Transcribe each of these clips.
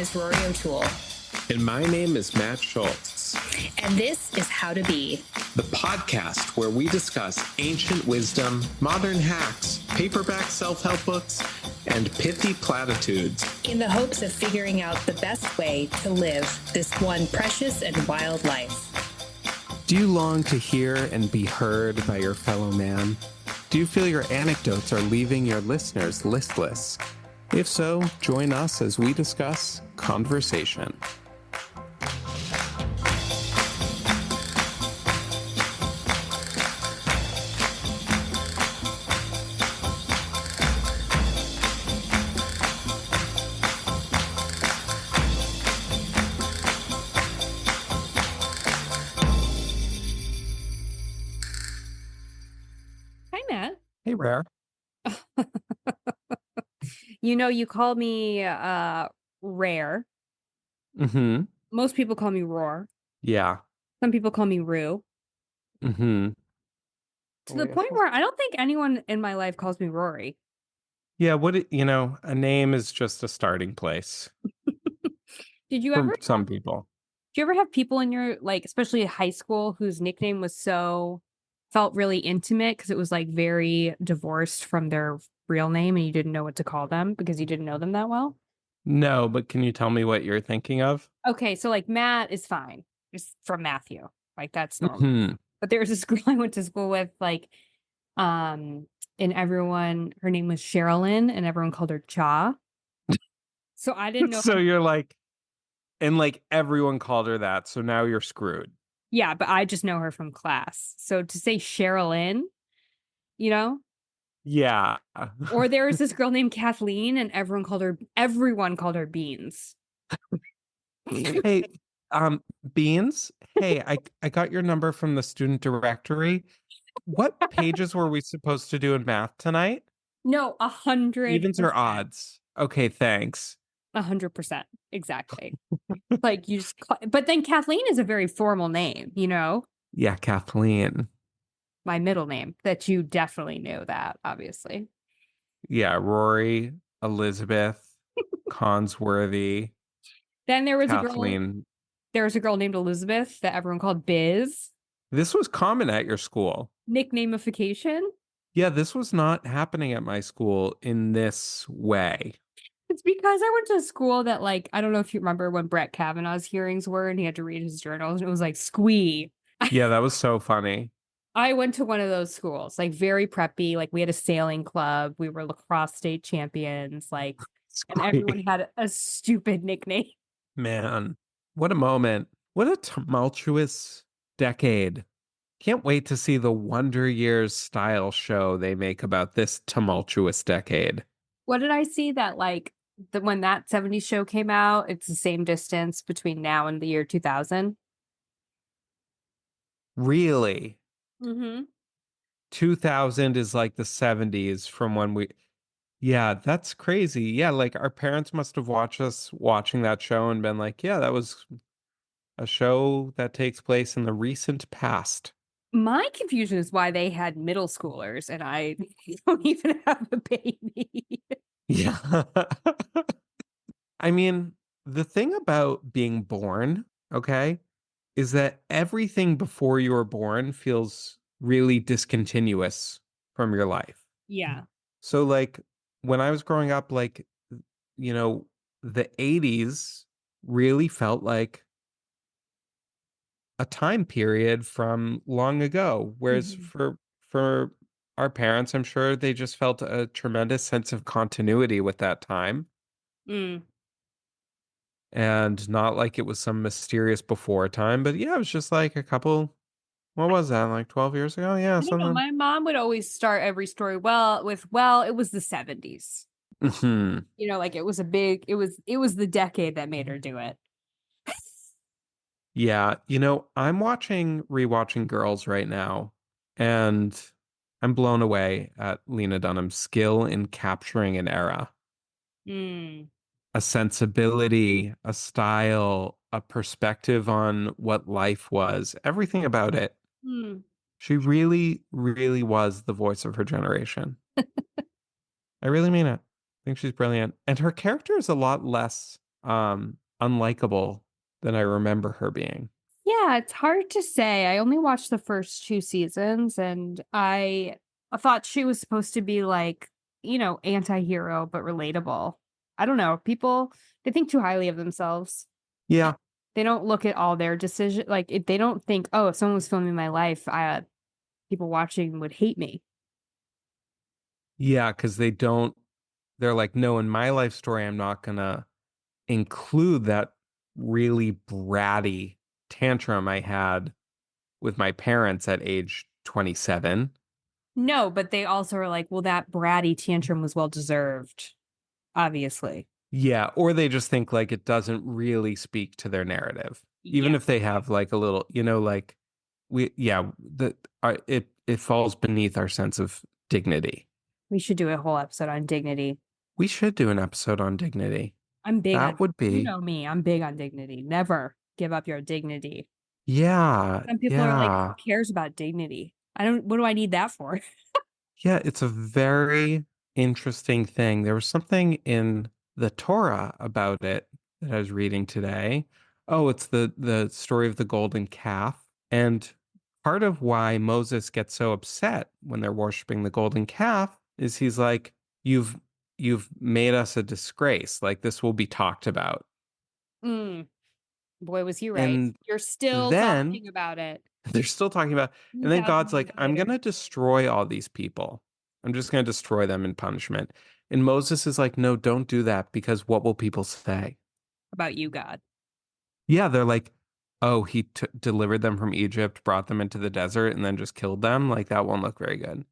is Rory O'Toole. And my name is Matt Schultz. And this is How to Be, the podcast where we discuss ancient wisdom, modern hacks, paperback self-help books, and pithy platitudes, in the hopes of figuring out the best way to live this one precious and wild life. Do you long to hear and be heard by your fellow man? Do you feel your anecdotes are leaving your listeners listless? If so, join us as we discuss conversation. Hi, Matt. Hey, Rare. You know, you call me Rare. Mm-hmm. Most people call me Roar. Yeah. Some people call me Rue. Mm-hmm. To the point where I don't think anyone in my life calls me Rory. Yeah, a name is just a starting place Did you for ever some people. Do you ever have people in your, like, especially in high school, whose nickname felt really intimate because it was like very divorced from their real name and you didn't know what to call them because you didn't know them that well? No, but can you tell me what you're thinking of? Okay, so like Matt is fine. It's from Matthew. Like that's normal. Mm-hmm. But there was this girl I went to school with, like, and her name was Sherilyn, and everyone called her Cha. So I didn't know. So you're like, and like everyone called her that, so now you're screwed. Yeah, but I just know her from class. So to say Sherilyn, you know? Yeah. Or there was this girl named Kathleen, and everyone called her Beans. Hey, Beans. Hey, I got your number from the student directory. What pages were we supposed to do in math tonight? No, 100%. Evens or odds? Okay, thanks. 100%. Exactly. Like you just, but then Kathleen is a very formal name, you know? Yeah, Kathleen. My middle name that you definitely knew that, obviously. Yeah, Rory, Elizabeth, Consworthy. Then there was Kathleen. There was a girl named Elizabeth that everyone called Biz. This was common at your school. Nicknameification. Yeah, this was not happening at my school in this way. It's because I went to a school that, like, I don't know if you remember when Brett Kavanaugh's hearings were and he had to read his journals and it was like squee. Yeah, that was so funny. I went to one of those schools, like very preppy. Like we had a sailing club. We were lacrosse state champions. Like, and everyone had a stupid nickname. Man, what a moment. What a tumultuous decade. Can't wait to see the Wonder Years style show they make about this tumultuous decade. What did I see that, like, when that 70s show came out, it's the same distance between now and the year 2000? Really? Mm-hmm. 2000 is like the 70s from when yeah, that's crazy. Yeah, like our parents must have watched us watching that show and been like, yeah, that was a show that takes place in the recent past. My confusion is why they had middle schoolers and I don't even have a baby. Yeah. I mean, the thing about being born, okay, is that everything before you were born feels really discontinuous from your life. Yeah. So, like, when I was growing up, like, the 80s really felt like a time period from long ago. Whereas for our parents, I'm sure they just felt a tremendous sense of continuity with that time. Mm. And not like it was some mysterious before time, but yeah, it was just like what was that, like 12 years ago? Yeah, I don't know. something. My mom would always start every story it was the 70s. Mm-hmm. You know, like it was the decade that made her do it. Yeah, I'm rewatching Girls right now, and I'm blown away at Lena Dunham's skill in capturing an era. Mm. A sensibility, a style, a perspective on what life was, everything about it. Mm. She really, really was the voice of her generation. I really mean it. I think she's brilliant. And her character is a lot less unlikable than I remember her being. Yeah, it's hard to say. I only watched the first 2 seasons and I thought she was supposed to be like, anti-hero but relatable. I don't know. People they think too highly of themselves. Yeah. They don't look at all their decision like if they don't think, "Oh, if someone was filming my life, people watching would hate me." Yeah, because they're like, no, in my life story, I'm not gonna include that really bratty tantrum I had with my parents at age 27. No, but they also are like, "Well, that bratty tantrum was well deserved." Obviously. Yeah, or they just think like it doesn't really speak to their narrative, even Yeah. if they have like a little, like it falls beneath our sense of dignity. We should do a whole episode on dignity. We should do an episode on dignity. I'm big on That would you be, know me, I'm big on dignity. Never give up your dignity. yeah, Some people are like, "Who yeah, cares about dignity? What do I need that for?" yeah. It's a very interesting thing. There was something in the Torah about it that I was reading today. Oh, it's the story of the golden calf. And part of why Moses gets so upset when they're worshiping the golden calf is he's like, you've you've made us a disgrace. Like this will be talked about. Mm, boy, was he right. And You're still then talking about it they're still talking about, and then 2,000 God's years like, I'm later gonna destroy all these people. I'm just gonna destroy them in punishment. And Moses is like, no, don't do that because what will people say? about you, God. Yeah, they're like, oh, he delivered them from Egypt, brought them into the desert, and then just killed them. Like that won't look very good.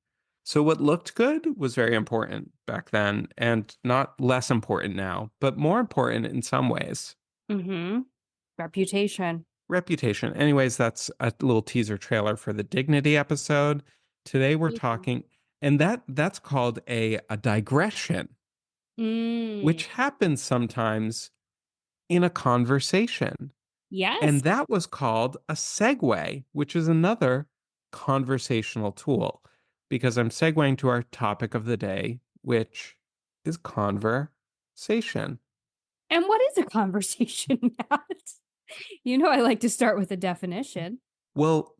So what looked good was very important back then, and not less important now, but more important in some ways. Mm-hmm. Reputation. Reputation. Anyways, that's a little teaser trailer for the Dignity episode. Today we're talking, and that's called a digression, Mm, which happens sometimes in a conversation. yes. And that was called a segue, which is another conversational tool, because I'm segueing to our topic of the day, which is conversation. And what is a conversation, Matt? I like to start with a definition. Well,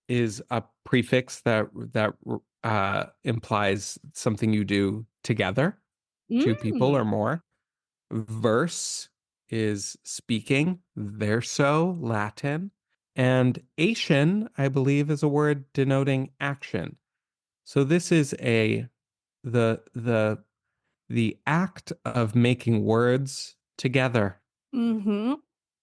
is a prefix that implies something you do together, two people Mm, or more. Verse is speaking, verso, Latin. And ation, I believe, is a word denoting action. So this is the the the act of making words together. mm-hmm.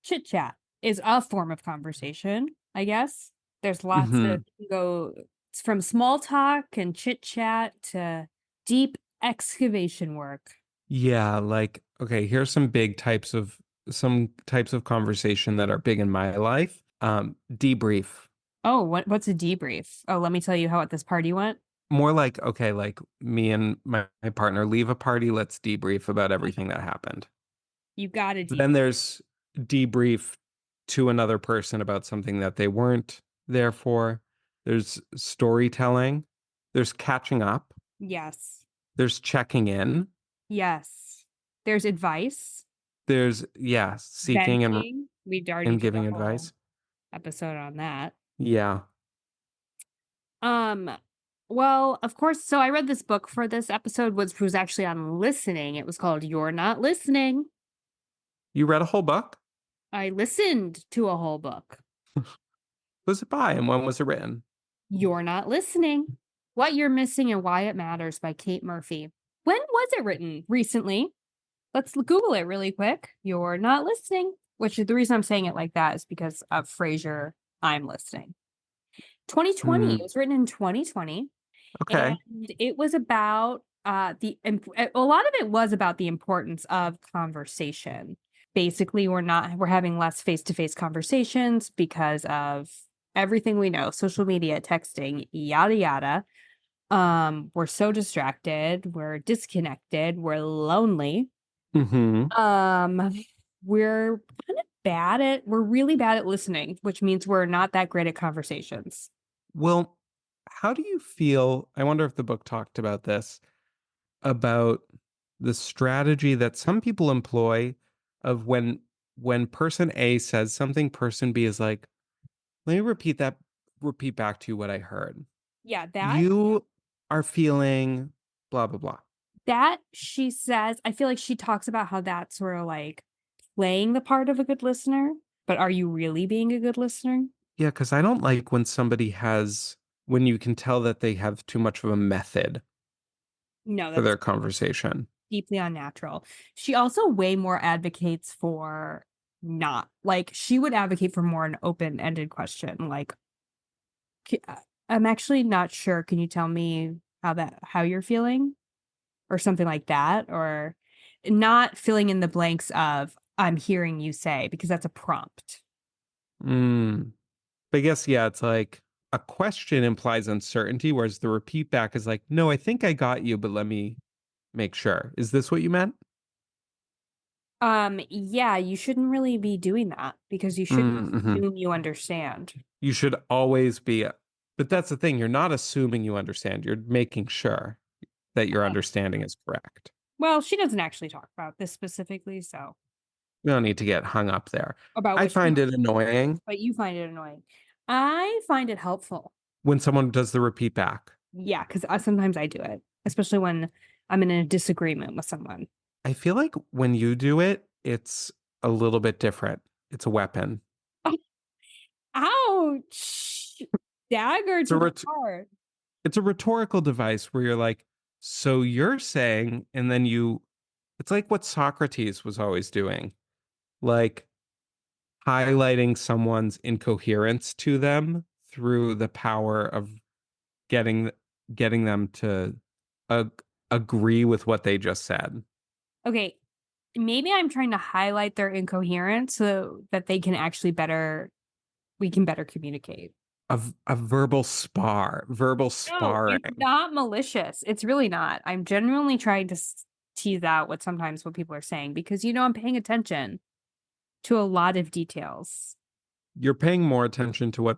Chit chat is a form of conversation, I guess. There's lots Hmm. of you can go from small talk and chit chat to deep excavation work. Yeah, like okay, here's some types of conversation that are big in my life. Debrief. Oh, what's a debrief? Oh, let me tell you how at this party went. More like, okay, like me and my partner leave a party, let's debrief about everything that happened. You got a Then debrief. there's debrief to another person about something that they weren't there for. There's storytelling. There's catching up. Yes. There's checking in. Yes. There's advice, There's, yeah, seeking venting. We already and did giving a whole advice. episode on that. Yeah. Um, well, of course, so I read this book for this episode, which was actually on listening. It was called You're Not Listening. You read a whole book? I listened to a whole book. Who's it by and when was it written? You're Not Listening. What You're Missing and Why It Matters by Kate Murphy. When was it written? Recently. Let's Google it really quick. You're Not Listening. Which is the reason I'm saying it like that is because of Frasier, I'm Listening. 2020. It Hmm. was written in 2020. And Okay. it was about a lot of it was about the importance of conversation. Basically, we're having less face-to-face conversations because of everything we know, social media, texting, yada yada. We're so distracted, we're disconnected, we're lonely. Mm-hmm. Um, we're we're really bad at listening, which means we're not that great at conversations. Well, how do you feel? I wonder if the book talked about this, about the strategy that some people employ of when person A says something, person B is like, let me repeat back to you what I heard. Yeah, You are feeling blah blah blah. that she says, I feel like she talks about how that's sort of like playing the part of a good listener, but are you really being a good listener? Yeah, because I don't like when you can tell that they have too much of a method No, for that's their conversation. deeply unnatural. She also way more advocates for not like she would advocate for more an open-ended question like I'm actually not sure. Can you tell me how you're feeling or something like that or not filling in the blanks of I'm hearing you say because that's a prompt. Mm. But I guess, yeah, it's like a question implies uncertainty, whereas the repeat back is like, no, I think I got you, but let me make sure. Is this what you meant? Yeah, you shouldn't really be doing that because you shouldn't Mm-hmm. assume you understand. You should always be, but that's the thing. You're not assuming you understand. You're making sure that your understanding is correct. Well, she doesn't actually talk about this specifically, so We don't need to get hung up there. about I what she find it annoying but you find it annoying. I find it helpful. when someone does the repeat back. Yeah, because sometimes I do it, especially when I'm in a disagreement with someone. I feel like when you do it, it's a little bit different. It's a weapon. Ouch! Dagger It's a to the ret- heart. it's a rhetorical device where you're like, so you're saying, and then it's like what Socrates was always doing, like highlighting someone's incoherence to them through the power of getting getting them to agree with what they just said. Okay, maybe I'm trying to highlight their incoherence so that we can better communicate. A verbal No, it's sparring. not malicious. It's really not. I'm genuinely trying to tease out what people are saying because I'm paying attention to a lot of details. You're paying more attention to what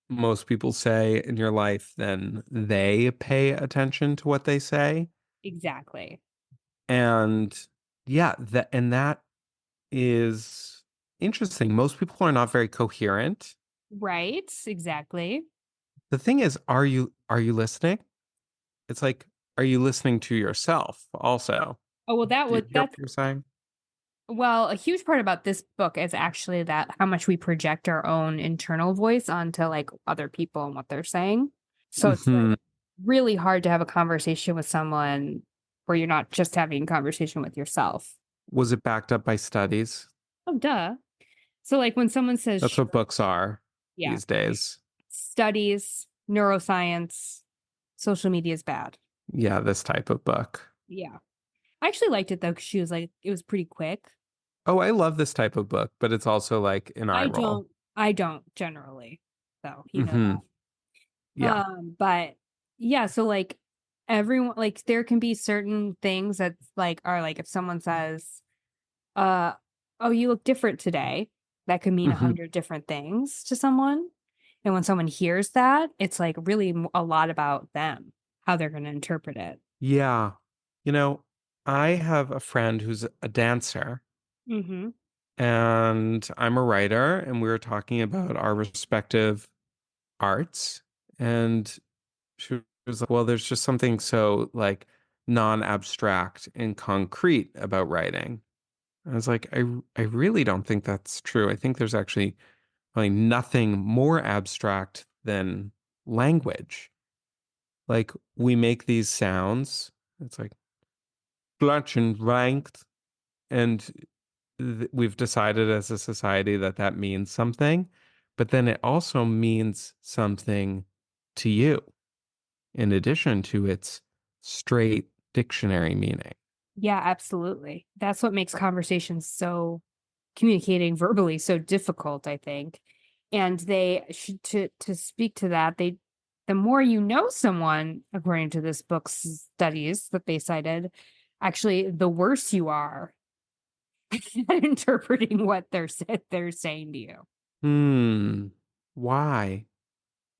most people say in your life than they pay attention to what they say. Exactly. And yeah, that is interesting. Most people are not very coherent. Right, exactly. The thing is, are you listening? It's like, are you listening to yourself also? Oh, well, Do you hear what you're saying? a huge part about this book is actually that how much we project our own internal voice onto like other people and what they're saying. So it's like Hmm. really hard to have a conversation with someone where you're not just having a conversation with yourself. Was it backed up by studies? Oh, duh. So like when someone says, That's what books are yeah, these days. studies, neuroscience, social media is bad. Yeah, this type of book. Yeah. I actually liked it though, because she was like, it was pretty quick. Oh, I love this type of book, but it's also like an eye I roll. don't, I don't generally, though, Hmm. Yeah. but yeah, so like everyone, like there can be certain things that like are like if someone says, uh, oh, you look different today, that could mean a Hmm. hundred different things to someone. And when someone hears that, it's like really a lot about them, how they're going to interpret it. Yeah. You know, I have a friend who's a dancer Mm-hmm. and I'm a writer, and we were talking about our respective arts. And she was like, well, there's just something so like non-abstract and concrete about writing. I was like, I really don't think that's true. I think there's actually probably nothing more abstract than language. Like we make these sounds. It's like blanch and ranked, and we've decided as a society that that means something, but then it also means something to you in addition to its straight dictionary meaning. Yeah, absolutely. That's what makes conversations communicating verbally so difficult, I think. And they should to speak to that, the more you know someone, according to this book's studies that they cited, actually the worse you are at interpreting what they're saying to you. Hmm. Why?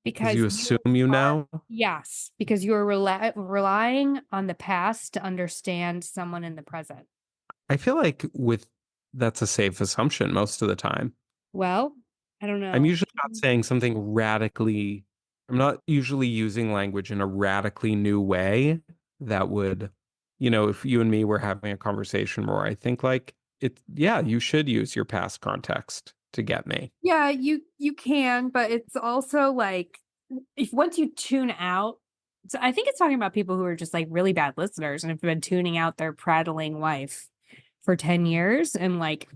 because you you assume you are, know. yes, because you're relying on the past to understand someone in the present. I feel like with that's a safe assumption most of the time. Well, I don't I'm know. usually not saying something radically, I'm not usually using language in a radically new way that would, if you and me were having a conversation where I think like yeah, you should use your past context to get me. Yeah, you can, but it's also like if once you tune out, so I think it's talking about people who are just like really bad listeners and have been tuning out their prattling wife for 10 years and like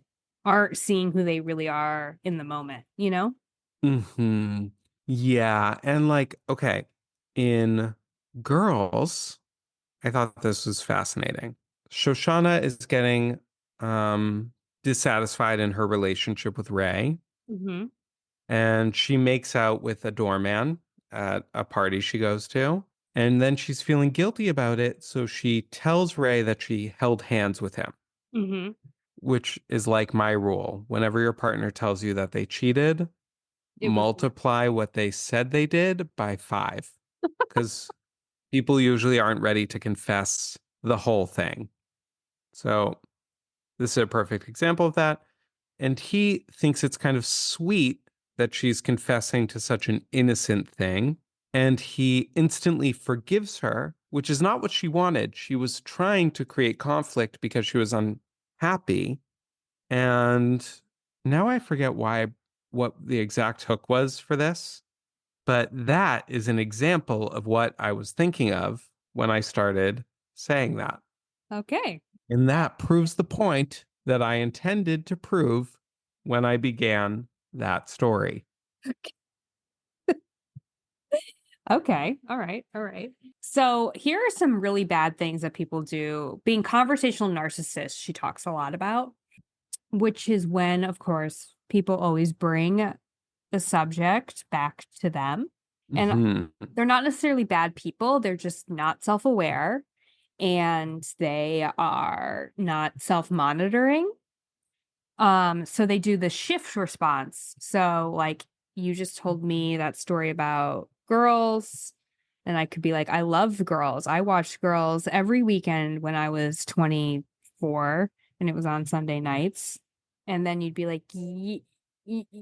aren't seeing who they really are in the moment, you know? Hmm. Yeah. And like, okay, in Girls, I thought this was fascinating. Shoshana is getting um dissatisfied in her relationship with Ray, Hmm. and she makes out with a doorman at a party she goes to. And then she's feeling guilty about it, so she tells Ray that she held hands with him, Hmm. which is like my rule. Whenever your partner tells you that they cheated, It was multiply what they said they did by 5, because people usually aren't ready to confess the whole thing. So this is a perfect example of that. And he thinks it's kind of sweet that she's confessing to such an innocent thing. And he instantly forgives her, which is not what she wanted. She was trying to create conflict because she was unhappy. And now I forget what the exact hook was for this. But that is an example of what I was thinking of when I started saying that. okay. And that proves the point that I intended to prove when I began that story. Okay. All right. All right. So here are some really bad things that people do. Being conversational narcissists, she talks a lot about, which is when, of course, people always bring the subject back to them. And Hmm. they're not necessarily bad people, they're just not self aware and they are not self monitoring. So they do the shift response. So, like, you just told me that story about Girls. And I could be like, I love Girls. I watched Girls every weekend when I was 24 and it was on Sunday nights. And then you'd be like,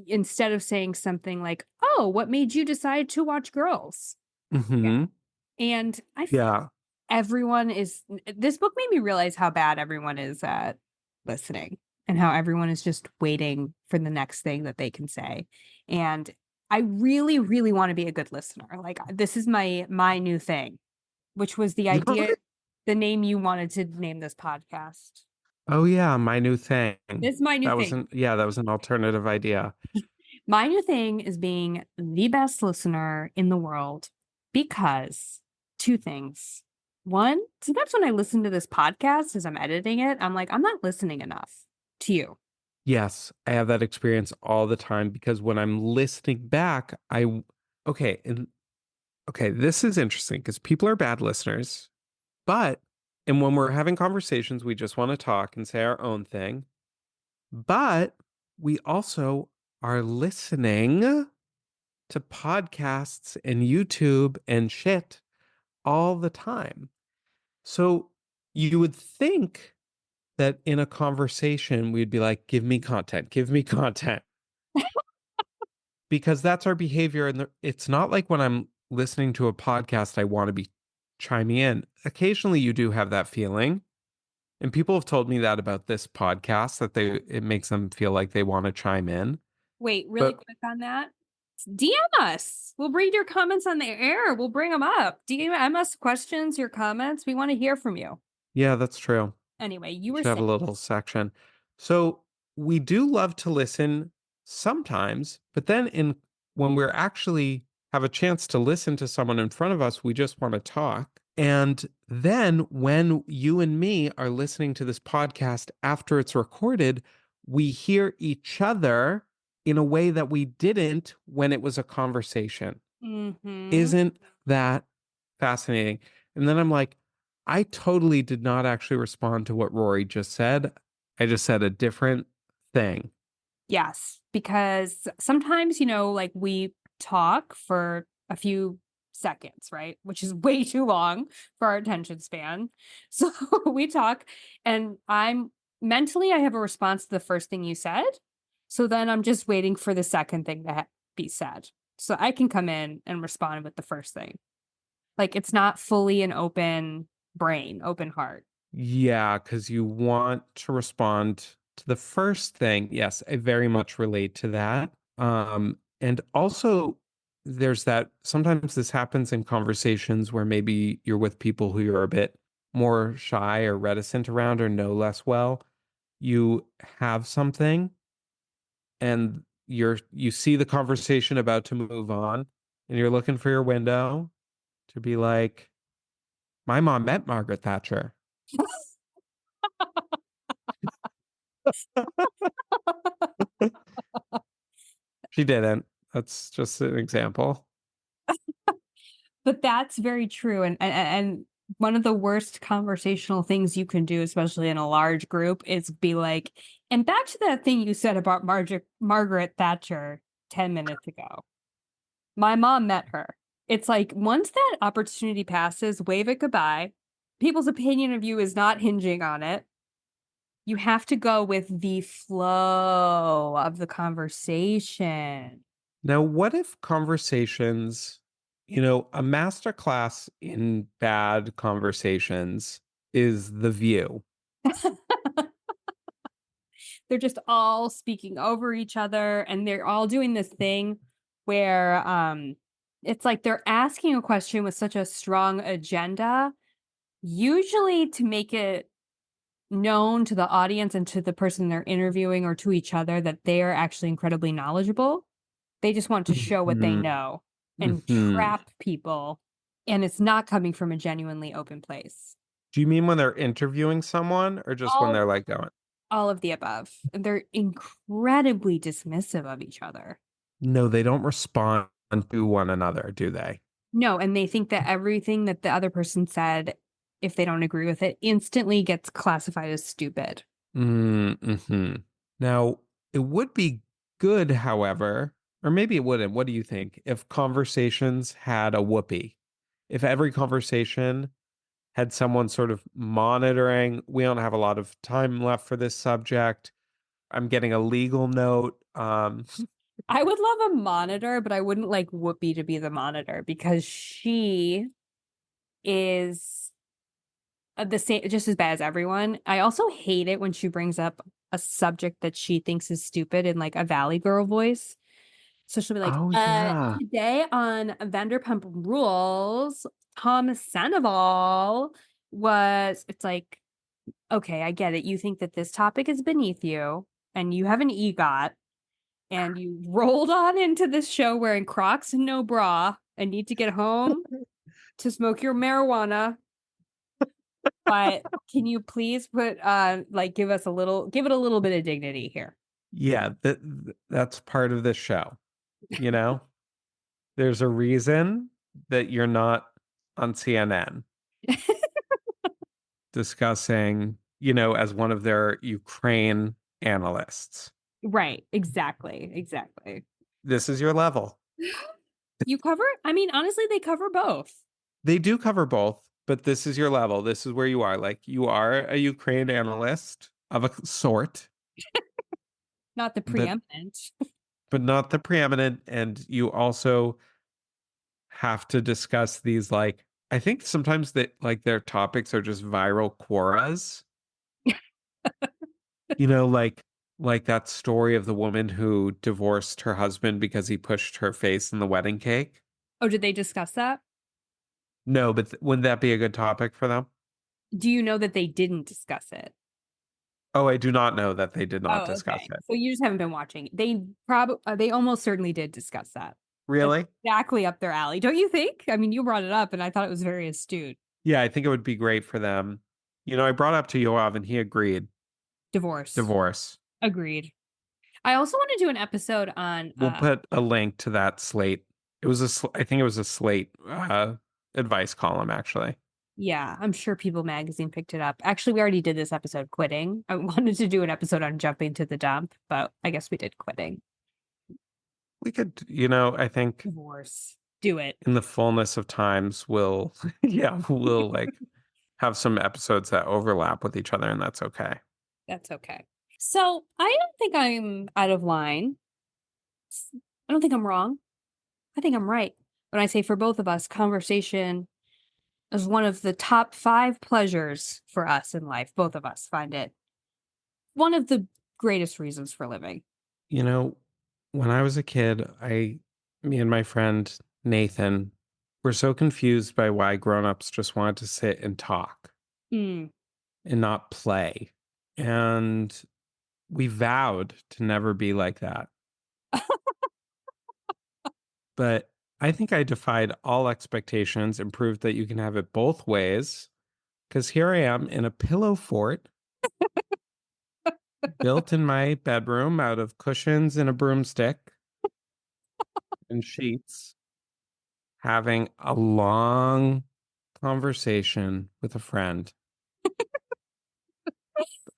instead of saying something like, oh, what made you decide to watch Girls? Yeah. Hmm. And I feel Yeah. everyone is, this book made me realize how bad everyone is at listening and how everyone is just waiting for the next thing that they can say. And I really, really want to be a good listener. Like this is my new thing, which was the You don't idea, really? the name you wanted to name this podcast. Oh yeah, my new thing. This is my new thing. That was an alternative idea. My new thing is being the best listener in the world because two things. One, sometimes when I listen to this podcast as I'm editing it, I'm like, I'm not listening enough to you. Yes, I have that experience all the time because when I'm listening back, okay, and okay, this is interesting because people are bad listeners, but and when we're having conversations, we just want to talk and say our own thing. But we also are listening to podcasts and YouTube and shit all the time. So you would think that in a conversation, we'd be like, give me content, because that's our behavior. And it's not like when I'm listening to a podcast, I want to be chiming in. Occasionally, you do have that feeling. And people have told me that about this podcast, that it makes them feel like they want to chime in. Wait, really But quick on that. DM us. We'll read your comments on the air. We'll bring them up. DM us questions, your comments. We want to hear from you. yeah, that's true. Anyway, you were Should have a saying. little section. So we do love to listen sometimes, but then when we're actually have a chance to listen to someone in front of us, we just want to talk. And then when you and me are listening to this podcast after it's recorded, we hear each other in a way that we didn't when it was a conversation. Mm-hmm. Isn't that fascinating? And then I'm like, I totally did not actually respond to what Rory just said. I just said a different thing. Yes, because sometimes, like we talk for a few seconds, right? Which is way too long for our attention span. So we talk, and I have a response to the first thing you said. So then I'm just waiting for the second thing to be said. So I can come in and respond with the first thing. Like it's not fully an open brain, open heart. Yeah, because you want to respond to the first thing. Yes, I very much relate to that. And also there's that sometimes this happens in conversations where maybe you're with people who you're a bit more shy or reticent around or know less well. You have something and you see the conversation about to move on and you're looking for your window to be like, my mom met Margaret Thatcher. She didn't. That's just an example. But that's very true. And one of the worst conversational things you can do, especially in a large group, is be like, and back to that thing you said about Margaret Thatcher 10 minutes ago. My mom met her. It's like once that opportunity passes, wave it goodbye. People's opinion of you is not hinging on it. You have to go with the flow of the conversation. Now, what if conversations, a master class in bad conversations is The View? They're just all speaking over each other, and they're all doing this thing where it's like they're asking a question with such a strong agenda, usually to make it known to the audience and to the person they're interviewing or to each other that they are actually incredibly knowledgeable. They just want to show what they Mhm. know and Mhm. trap people, and it's not coming from a genuinely open place. Do you mean when they're interviewing someone or just when All they're like going? all of the above. They're incredibly dismissive of each other. No, they don't respond to one another, do they? No, and they think that everything that the other person said, if they don't agree with it, instantly gets classified as stupid. Mm-hmm. Now, it would be good, however, or maybe it wouldn't. What do you think? If conversations had a whoopee, if every conversation had someone sort of monitoring, we don't have a lot of time left for this subject. I'm getting a legal note. I would love a monitor, but I wouldn't like Whoopi to be the monitor because she is the same, just as bad as everyone. I also hate it when she brings up a subject that she thinks is stupid in like a Valley Girl voice. So she'll be like, Oh yeah. today on Vanderpump Rules, Tom Sandoval it's like, okay, I get it. You think that this topic is beneath you and you have an EGOT and you rolled on into this show wearing Crocs and no bra and need to get home to smoke your marijuana. But can you please give it a little bit of dignity here? Yeah, that's part of the show, you know? There's a reason that you're not on CNN discussing, as one of their Ukraine analysts. Right. Exactly. Exactly. This is your level. You cover, I mean, honestly, they cover both. They do cover both, but this is your level. This is where you are. Like you are a Ukraine analyst of a sort, Not the but preeminent. not the preeminent. And you also have to discuss these like I think sometimes that like their topics are just viral quoras. Like that story of the woman who divorced her husband because he pushed her face in the wedding cake. Oh, did they discuss that? No, but wouldn't that be a good topic for them? Do you know that they didn't discuss it? Oh, I do not know that they did not Oh, discuss okay. it. So you just haven't been watching. They almost certainly did discuss that. That's Really? exactly up their alley, don't you think? I mean, you brought it up, and I thought it was very astute. Yeah, I think it would be great for them. I brought up to Yoav and he agreed. Divorce. Divorce. Agreed. I also want to do an episode on We'll put a link to that Slate. I think it was a Slate advice column actually. yeah, I'm sure People Magazine picked it up. Actually, we already did this episode quitting. I wanted to do an episode on jumping to the dump, but I guess we did quitting. We could, I think Divorce. Do it. in the fullness of times, we'll, yeah, we'll like have some episodes that overlap with each other, and that's okay. That's okay. So I don't think I'm out of line. I don't think I'm wrong. I think I'm right. When I say for both of us, conversation is one of the top 5 pleasures for us in life. Both of us find it one of the greatest reasons for living. You know, when I was a kid, me and my friend Nathan were so confused by why grown-ups just wanted to sit and talk Mm. and not play. And we vowed to never be like that. But I think I defied all expectations and proved that you can have it both ways. Because here I am in a pillow fort built in my bedroom out of cushions and a broomstick and sheets, having a long conversation with a friend,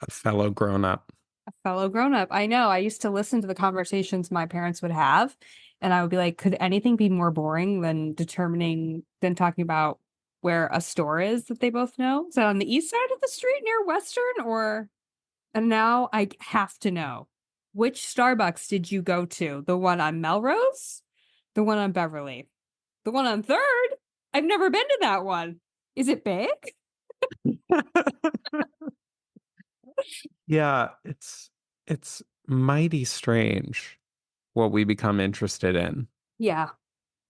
a fellow grown up. A fellow grown up. I know. I used to listen to the conversations my parents would have, and I would be like, could anything be more boring than talking about where a store is that they both know? Is that on the east side of the street near Western or? And now I have to know, which Starbucks did you go to? The one on Melrose? The one on Beverly? The one on Third? I've never been to that one. Is it big? Yeah, it's mighty strange what we become interested in. Yeah,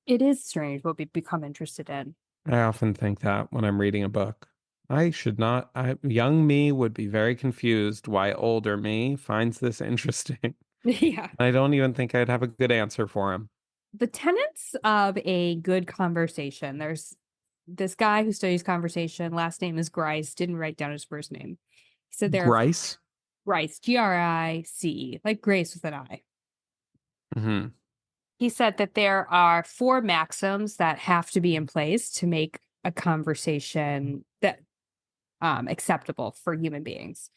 it is strange what we become interested in. I often think that when I'm reading a book. I should not, young me would be very confused why older me finds this interesting. Yeah. I don't even think I'd have a good answer for him. The tenets of a good conversation. There's this guy who studies conversation. Last name is Grice. Didn't write down his first name. He said there are Grice? Grice, Grice, like Grace with an I. Hmm. He said that there are 4 maxims that have to be in place to make a conversation that acceptable for human beings.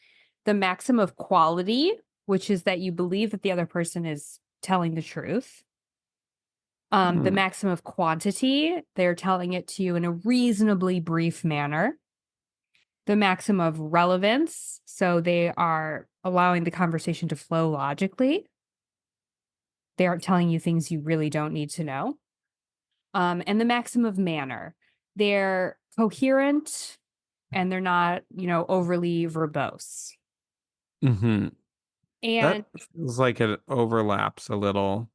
The maxim of quality, which is that you believe that the other person is telling the truth. The maxim of quantity, they're telling it to you in a reasonably brief manner. The maxim of relevance, so they are allowing the conversation to flow logically. They aren't telling you things you really don't need to know. And the maxim of manner, they're coherent and they're not, overly verbose. Hmm. And That feels like it overlaps a little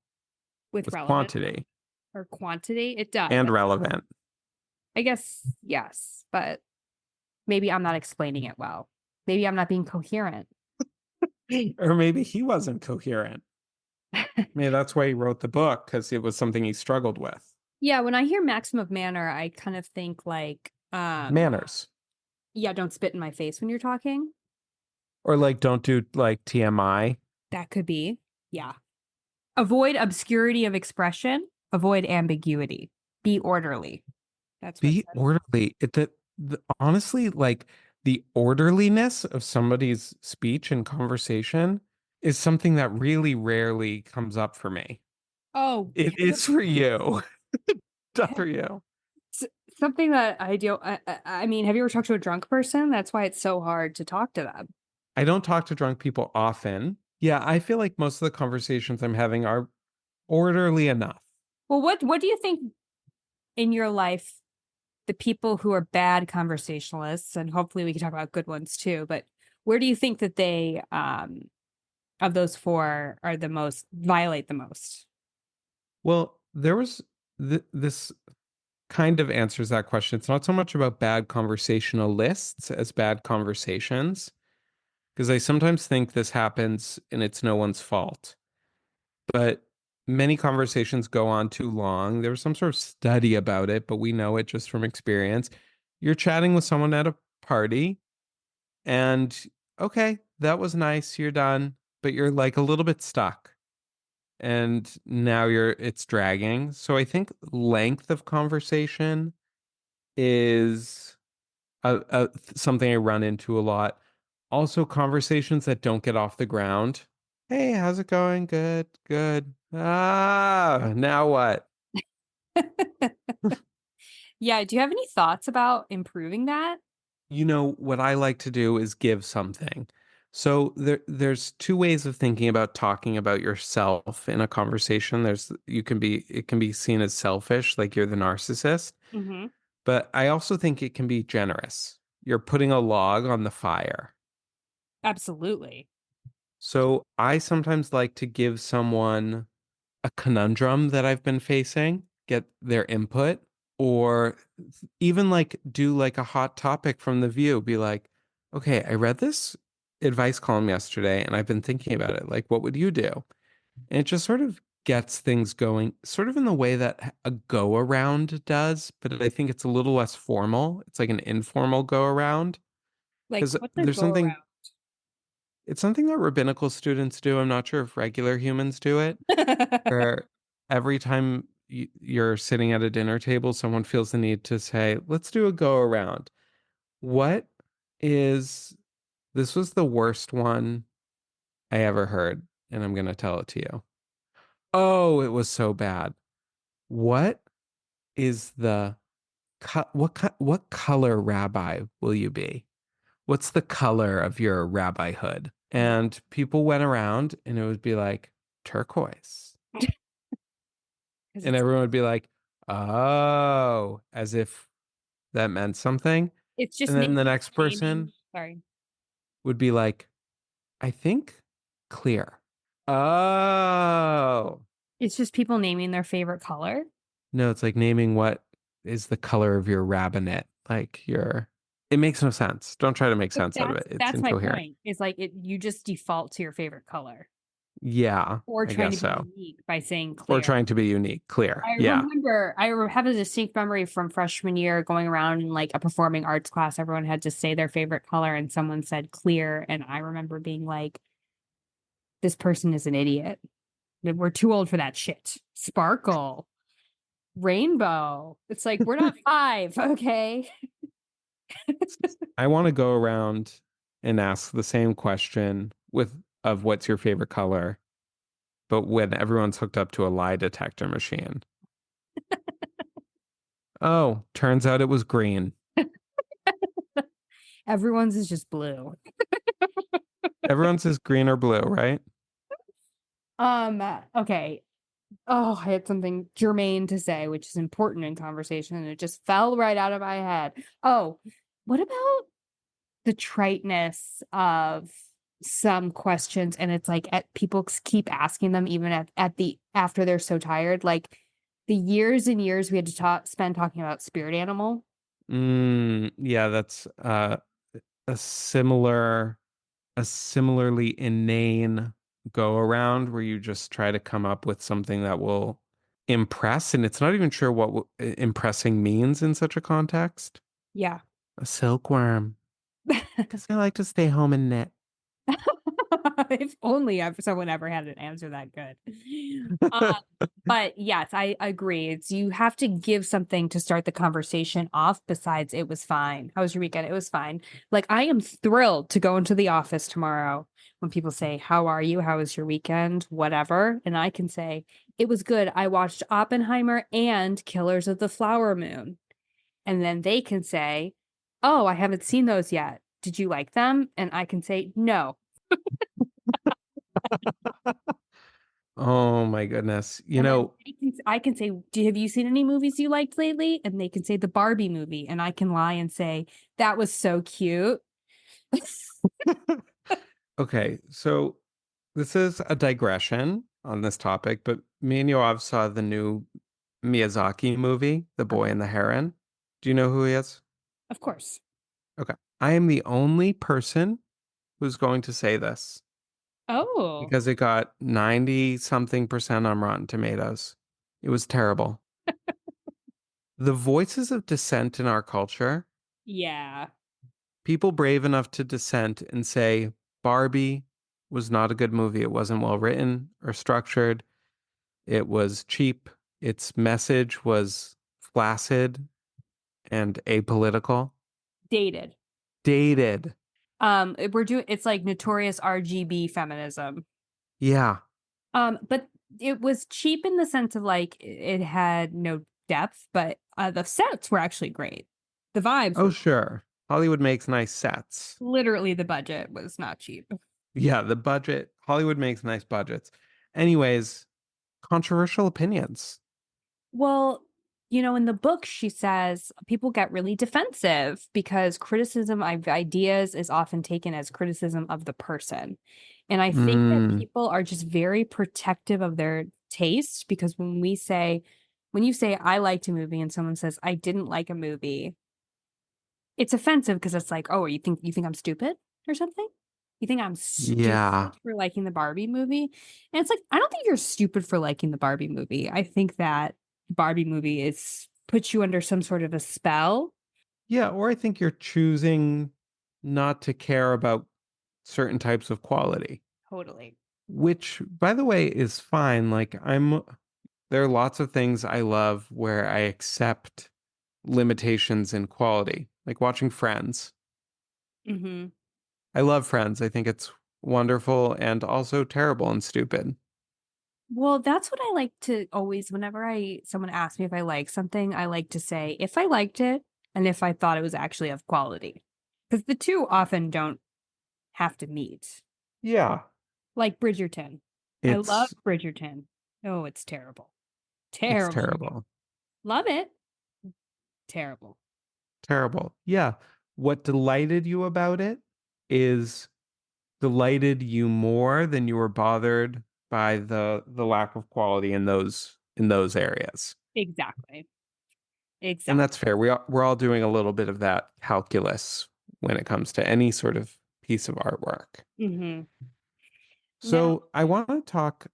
with with relevant quantity or quantity, it does. and relevant. I guess, yes, but maybe I'm not explaining it well. Maybe I'm not being coherent. Or maybe he wasn't coherent. Maybe that's why he wrote the book, because it was something he struggled with. Yeah, when I hear maxim of manner, I kind of think like, Manners. yeah, don't spit in my face when you're talking. Or like don't do like TMI. That could be. Yeah. Avoid obscurity of expression, avoid ambiguity, be orderly. That's what it Be says. orderly. Honestly, like the orderliness of somebody's speech and conversation is something that really rarely comes up for me. Oh, It is for you. Not for you. something that I do. I mean, have you ever talked to a drunk person? That's why it's so hard to talk to them. I don't talk to drunk people often. Yeah, I feel like most of the conversations I'm having are orderly enough. Well, what do you think in your life the people who are bad conversationalists, and hopefully we can talk about good ones too, but where do you think that they of those 4 are the most violate the most? Well, there was this kind of answers that question. It's not so much about bad conversational lists as bad conversations, because I sometimes think this happens and it's no one's fault. But many conversations go on too long. There was some sort of study about it, but we know it just from experience. You're chatting with someone at a party, and okay, that was nice, you're done, but you're like a little bit stuck. And now it's dragging. So I think length of conversation is something I run into a lot. Also, conversations that don't get off the ground. Hey, how's it going? Good, good. Ah, now what? Yeah, do you have any thoughts about improving that? You know, what I like to do is give something. So there's two ways of thinking about talking about yourself in a conversation. It can be seen as selfish, like you're the narcissist, Hmm. but I also think it can be generous. You're putting a log on the fire. Absolutely. So I sometimes like to give someone a conundrum that I've been facing, get their input, or even like do like a hot topic from The View. Be like, okay, I read this advice column yesterday and I've been thinking about it. Like, what would you do? And it just sort of gets things going, sort of in the way that a go around does, but I think it's a little less formal. It's like an informal go around Like, because what's a there's go something, around? it's something that rabbinical students do. I'm not sure if regular humans do it where every time you're sitting at a dinner table, someone feels the need to say, let's do a go around. What is, this was the worst one I ever heard, and I'm going to tell it to you. Oh, it was so bad. What is the, what color rabbi will you be? What's the color of your rabbihood? Yeah, And people went around and it would be like turquoise. because And everyone would be like, oh, as if that meant something. it's just And then the next naming. person Sorry, would be like, I think clear. Oh, it's just people naming their favorite color. no, it's like naming what is the color of your rabbinate. It makes no sense. Don't try to make But sense out of it. It's that's my incoherent. point. Is like you just default to your favorite color, Yeah, or I trying to guess be so. unique by saying Or clear. trying to be unique, clear. Yeah. Have a distinct memory from freshman year going around in like a performing arts class. Everyone had to say their favorite color, and someone said clear. And I remember being like, this person is an idiot. We're too old for that shit. Sparkle, rainbow. It's like, we're not five, okay? I want to go around and ask the same question with of what's your favorite color, but when everyone's hooked up to a lie detector machine. Oh, turns out it was green. Everyone's is just blue. Everyone says green or blue, right? Okay. Oh, I had something germane to say, which is important in conversation, and it just fell right out of my head. Oh, what about the triteness of some questions? And it's like people keep asking them even at the after they're so tired. Like the years and years we had to spend talking about spirit animal. Yeah, that's a similar a similarly inane go around where you just try to come up with something that will impress, and it's not even sure what impressing means in such a context. Yeah. A silkworm, because I like to stay home and knit. If only someone ever had an answer that good. Uh, but yes, I agree. It's you have to give something to start the conversation off besides it was fine. How was your weekend? It was fine. Like I am thrilled to go into the office tomorrow when people say, "How are you? How was your weekend?" Whatever, and I can say, "It was good. I watched Oppenheimer and Killers of the Flower Moon." And then they can say, "Oh, I haven't seen those yet. Did you like them?" And I can say, "No." Oh my goodness. And then I can say, have you seen any movies you liked lately? And they can say the Barbie movie. And I can lie and say, that was so cute. Okay, so this is a digression on this topic, but me and Yoav saw the new Miyazaki movie, The Boy and the Heron. Do you know who he is? Of course. Okay. I am the only person who's going to say this Oh, because it got 90 something percent on Rotten Tomatoes. It was terrible. The voices of dissent in our culture, yeah. people brave enough to dissent and say Barbie was not a good movie. It wasn't well written or structured. It was cheap. Its message was flaccid and apolitical. Dated. Dated. We're doing it's like notorious RGB feminism. Yeah. But it was cheap in the sense of like it had no depth, but the sets were actually great. The vibes Oh, were sure. Hollywood makes nice sets. literally the budget was not cheap. Yeah, the budget. Hollywood makes nice budgets. Anyways, controversial opinions. Well, in the book, she says people get really defensive because criticism of ideas is often taken as criticism of the person. And I think that Mm, people are just very protective of their taste because when you say, I liked a movie and someone says, I didn't like a movie, it's offensive because it's like, oh, you think I'm stupid or something? You think I'm stupid yeah. for liking the Barbie movie? And it's like, I don't think you're stupid for liking the Barbie movie. I think that Barbie movie is puts you under some sort of a spell. Yeah, or I think you're choosing not to care about certain types of quality, Totally. which, by the way, is fine. Like, there are lots of things I love where I accept limitations in quality, like watching Friends. Hmm. I love Friends. I think it's wonderful and also terrible and stupid. Well, that's what I like to always, whenever someone asks me if I like something, I like to say if I liked it and if I thought it was actually of quality. Because the two often don't have to meet. Yeah. Like Bridgerton. I love It's Bridgerton. Oh, it's terrible. it's Terrible movie. terrible. Love it. Terrible. Terrible. Yeah. What delighted you about it is delighted you more than you were bothered by the lack of quality in those areas. Exactly. And that's Exactly. fair. We're all doing a little bit of that calculus when it comes to any sort of piece of artwork. Hmm. Now, So I want to talk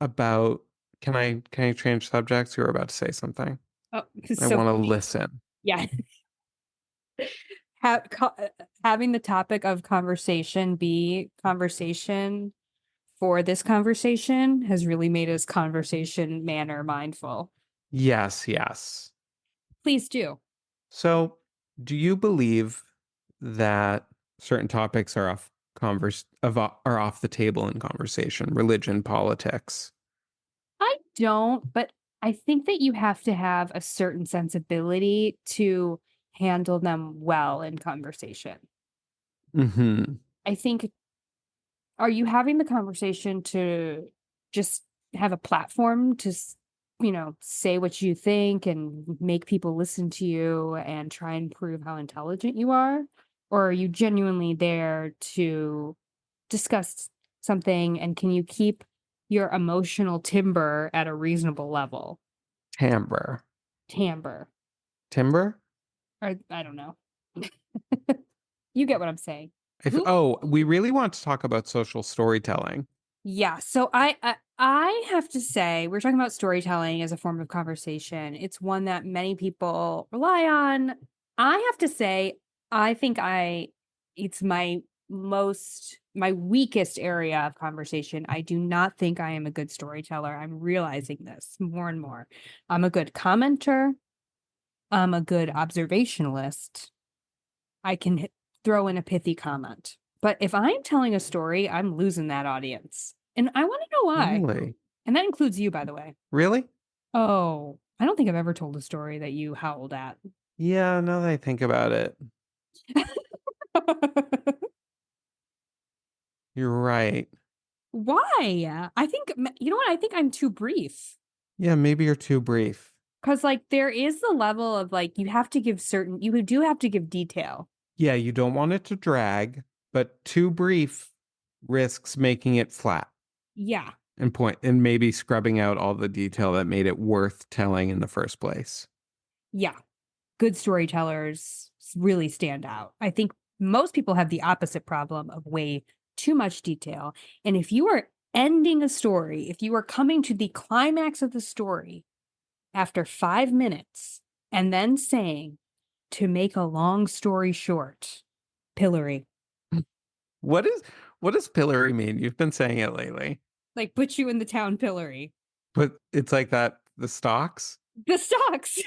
about can I change subjects? You were about to say something. oh, I so want to funny. listen. Yeah. Having the topic of conversation be conversation for this conversation has really made us conversation manner mindful. Yes, yes. Please do. So, do you believe that certain topics are off the table in conversation? Religion, politics. I don't, but I think that you have to have a certain sensibility to handle them well in conversation. Hmm. I think, are you having the conversation to just have a platform to, say what you think and make people listen to you and try and prove how intelligent you are? Or are you genuinely there to discuss something and can you keep your emotional timber at a reasonable level? Timbre. Timbre. Timber? Or I don't know. You get what I'm saying. If Who oh, we really want to talk about social storytelling. Yeah, so I have to say, we're talking about storytelling as a form of conversation. It's one that many people rely on. I have to say, I think it's my weakest area of conversation. I do not think I am a good storyteller. I'm realizing this more and more. I'm a good commenter. I'm a good observationalist. I can throw in a pithy comment. But if I'm telling a story, I'm losing that audience. And I want to know why. Really? And that includes you, by the way. Really? Oh, I don't think I've ever told a story that you howled at. Yeah, now that I think about it, you're right. Why? I think, you know what? I think I'm too brief. Yeah, maybe you're too brief. Because, like, there is the level of, like, you do have to give detail. Yeah, you don't want it to drag, but too brief risks making it flat Yeah. and maybe scrubbing out all the detail that made it worth telling in the first place. Yeah. Good storytellers really stand out. I think most people have the opposite problem of way too much detail. And if you are ending a story, if you are coming to the climax of the story after 5 minutes and then saying, to make a long story short, pillory, What is what does pillory mean? You've been saying it lately. like put you in the town pillory. But it's like that the stocks? The stocks.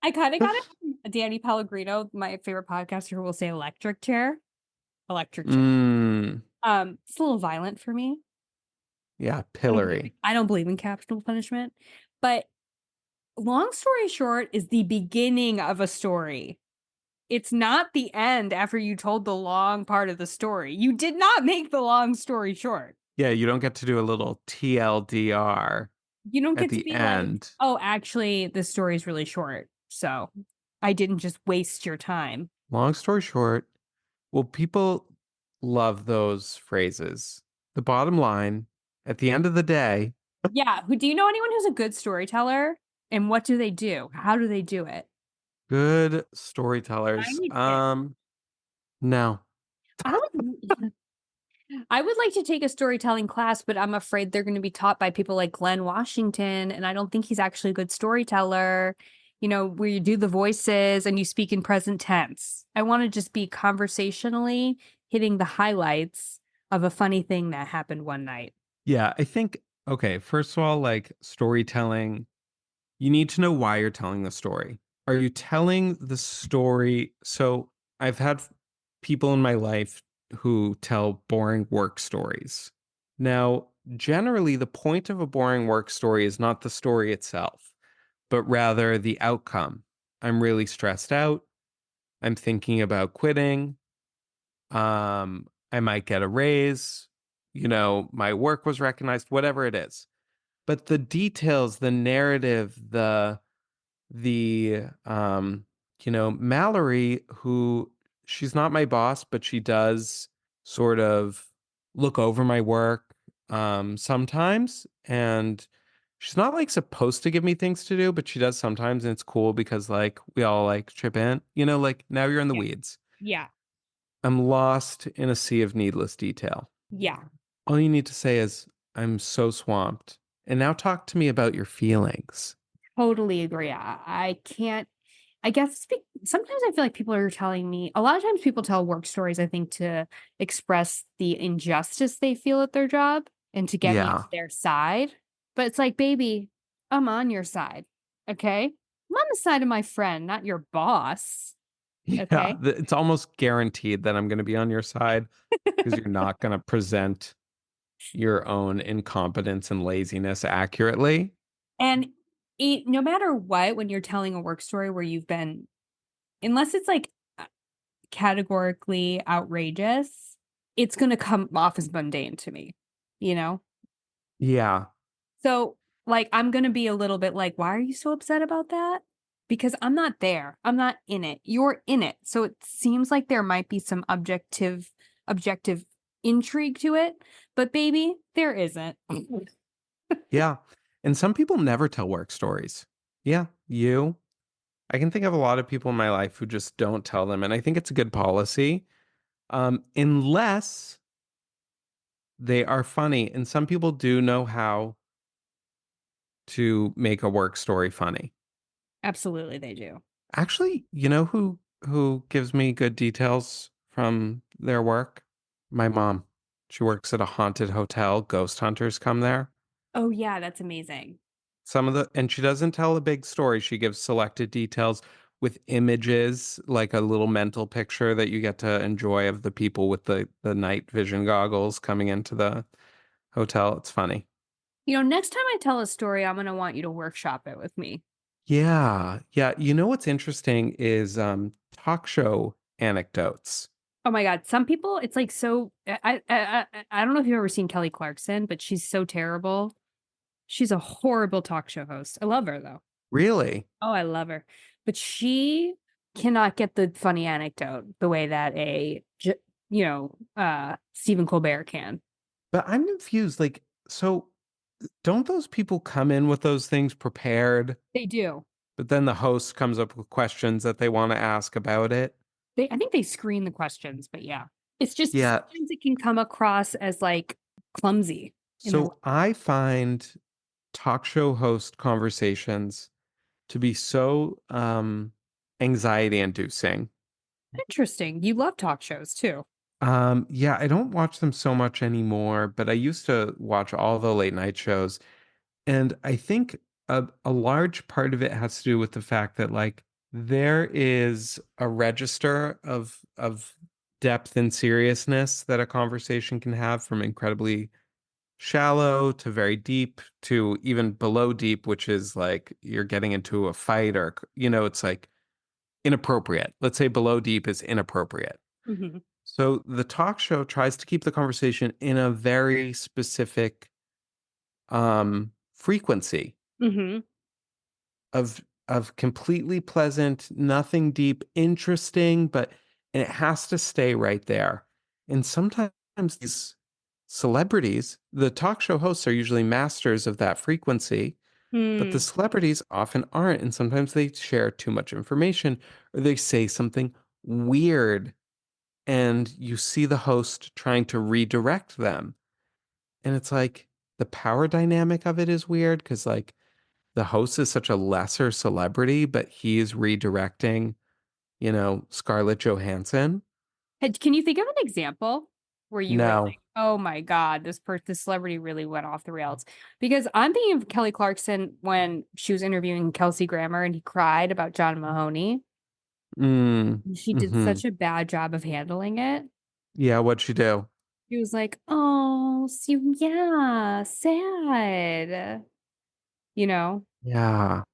I kind of got it from Danny Pellegrino, my favorite podcaster, will say electric chair. Electric chair. Mm, It's a little violent for me. Yeah, I don't believe pillory. I don't believe in capital punishment. But long story short is the beginning of a story. It's not the end after you told the long part of the story. You did not make the long story short. Yeah, you don't get to do a little TLDR You don't at get to the be like, end. "Oh, actually, this story is really short, so I didn't just waste your time." Long story short, well, people love those phrases. The bottom line, at the end of the day, Yeah, who do you know anyone who's a good storyteller? And what do they do? How do they do it? good I storytellers. need tips. No. I would I would like to take a storytelling class, but I'm afraid they're going to be taught by people like Glenn Washington, and I don't think he's actually a good storyteller. You know, where you do the voices and you speak in present tense. I want to just be conversationally hitting the highlights of a funny thing that happened one night. Yeah, I think, okay, first of all, like storytelling, you need to know why you're telling the story. Are you telling the story? So I've had people in my life who tell boring work stories. Now, generally, the point of a boring work story is not the story itself, but rather the outcome. I'm really stressed out. I'm thinking about quitting. I might get a raise. My work was recognized, whatever it is. But the details, the narrative, the Mallory, who she's not my boss, but she does sort of look over my work sometimes. And she's not like supposed to give me things to do, but she does sometimes, and it's cool because like we all like chip in, like now you're in the Yeah. weeds. Yeah. I'm lost in a sea of needless detail. Yeah. All you need to say is, I'm so swamped. And now talk to me about your feelings. Totally agree. I can't I guess sometimes I feel like people are telling me a lot of times people tell work stories, I think, to express the injustice they feel at their job and to get me to Yeah. their side. But it's like, baby, I'm on your side. Okay. I'm on the side of my friend, not your boss. Yeah. Okay. It's almost guaranteed that I'm going to be on your side because you're not going to present your own incompetence and laziness accurately. And no matter what, when you're telling a work story where you've been, unless it's like categorically outrageous, it's going to come off as mundane to me, you know? Yeah. So, like, I'm going to be a little bit like, why are you so upset about that? Because I'm not there. I'm not in it. You're in it. So it seems like there might be some objective intrigue to it, but baby, there isn't. Yeah. And some people never tell work stories. Yeah. You. I can think of a lot of people in my life who just don't tell them. And I think it's a good policy, unless they are funny. And some people do know how to make a work story funny. Absolutely, they do. Actually, you know who gives me good details from their work? My mom. She works at a haunted hotel. Ghost hunters come there. Oh, yeah, that's amazing. And she doesn't tell a big story. She gives selected details with images, like a little mental picture that you get to enjoy of the people with the night vision goggles coming into the hotel. It's funny. You know, next time I tell a story, I'm going to want you to workshop it with me. Yeah. Yeah. You know what's interesting is talk show anecdotes. Oh my God. Some people, it's like so. I don't know if you've ever seen Kelly Clarkson, but she's so terrible. She's a horrible talk show host. I love her though. Really? Oh, I love her. But she cannot get the funny anecdote the way that Stephen Colbert can. But I'm confused. Like, so don't those people come in with those things prepared, They do. but then the host comes up with questions that they want to ask about it? I think they screen the questions, but yeah. It's just Yeah. sometimes it can come across as like clumsy in the So I find talk show host conversations to be so anxiety inducing. Interesting. You love talk shows too. Yeah, I don't watch them so much anymore, but I used to watch all the late night shows. And I think a large part of it has to do with the fact that like there is a register of depth and seriousness that a conversation can have from incredibly shallow to very deep to even below deep, which is like you're getting into a fight or, it's like inappropriate. Let's say below deep is inappropriate. Hmm. So the talk show tries to keep the conversation in a very specific frequency Hmm. of completely pleasant, nothing deep, interesting, but and it has to stay right there. And sometimes these celebrities, the talk show hosts are usually masters of that frequency, but the Mm. celebrities often aren't. And sometimes they share too much information or they say something weird and you see the host trying to redirect them. And it's like the power dynamic of it is weird because like the host is such a lesser celebrity, but he is redirecting, Scarlett Johansson. Can you think of an example where you were No. like, "Oh my God, this celebrity really went off the rails"? Because I'm thinking of Kelly Clarkson when she was interviewing Kelsey Grammer and he cried about John Mahoney. Mm, She did hmm. such a bad job of handling it. Yeah, what'd she do? She was like, "Oh, so yeah, sad." You know? Yeah.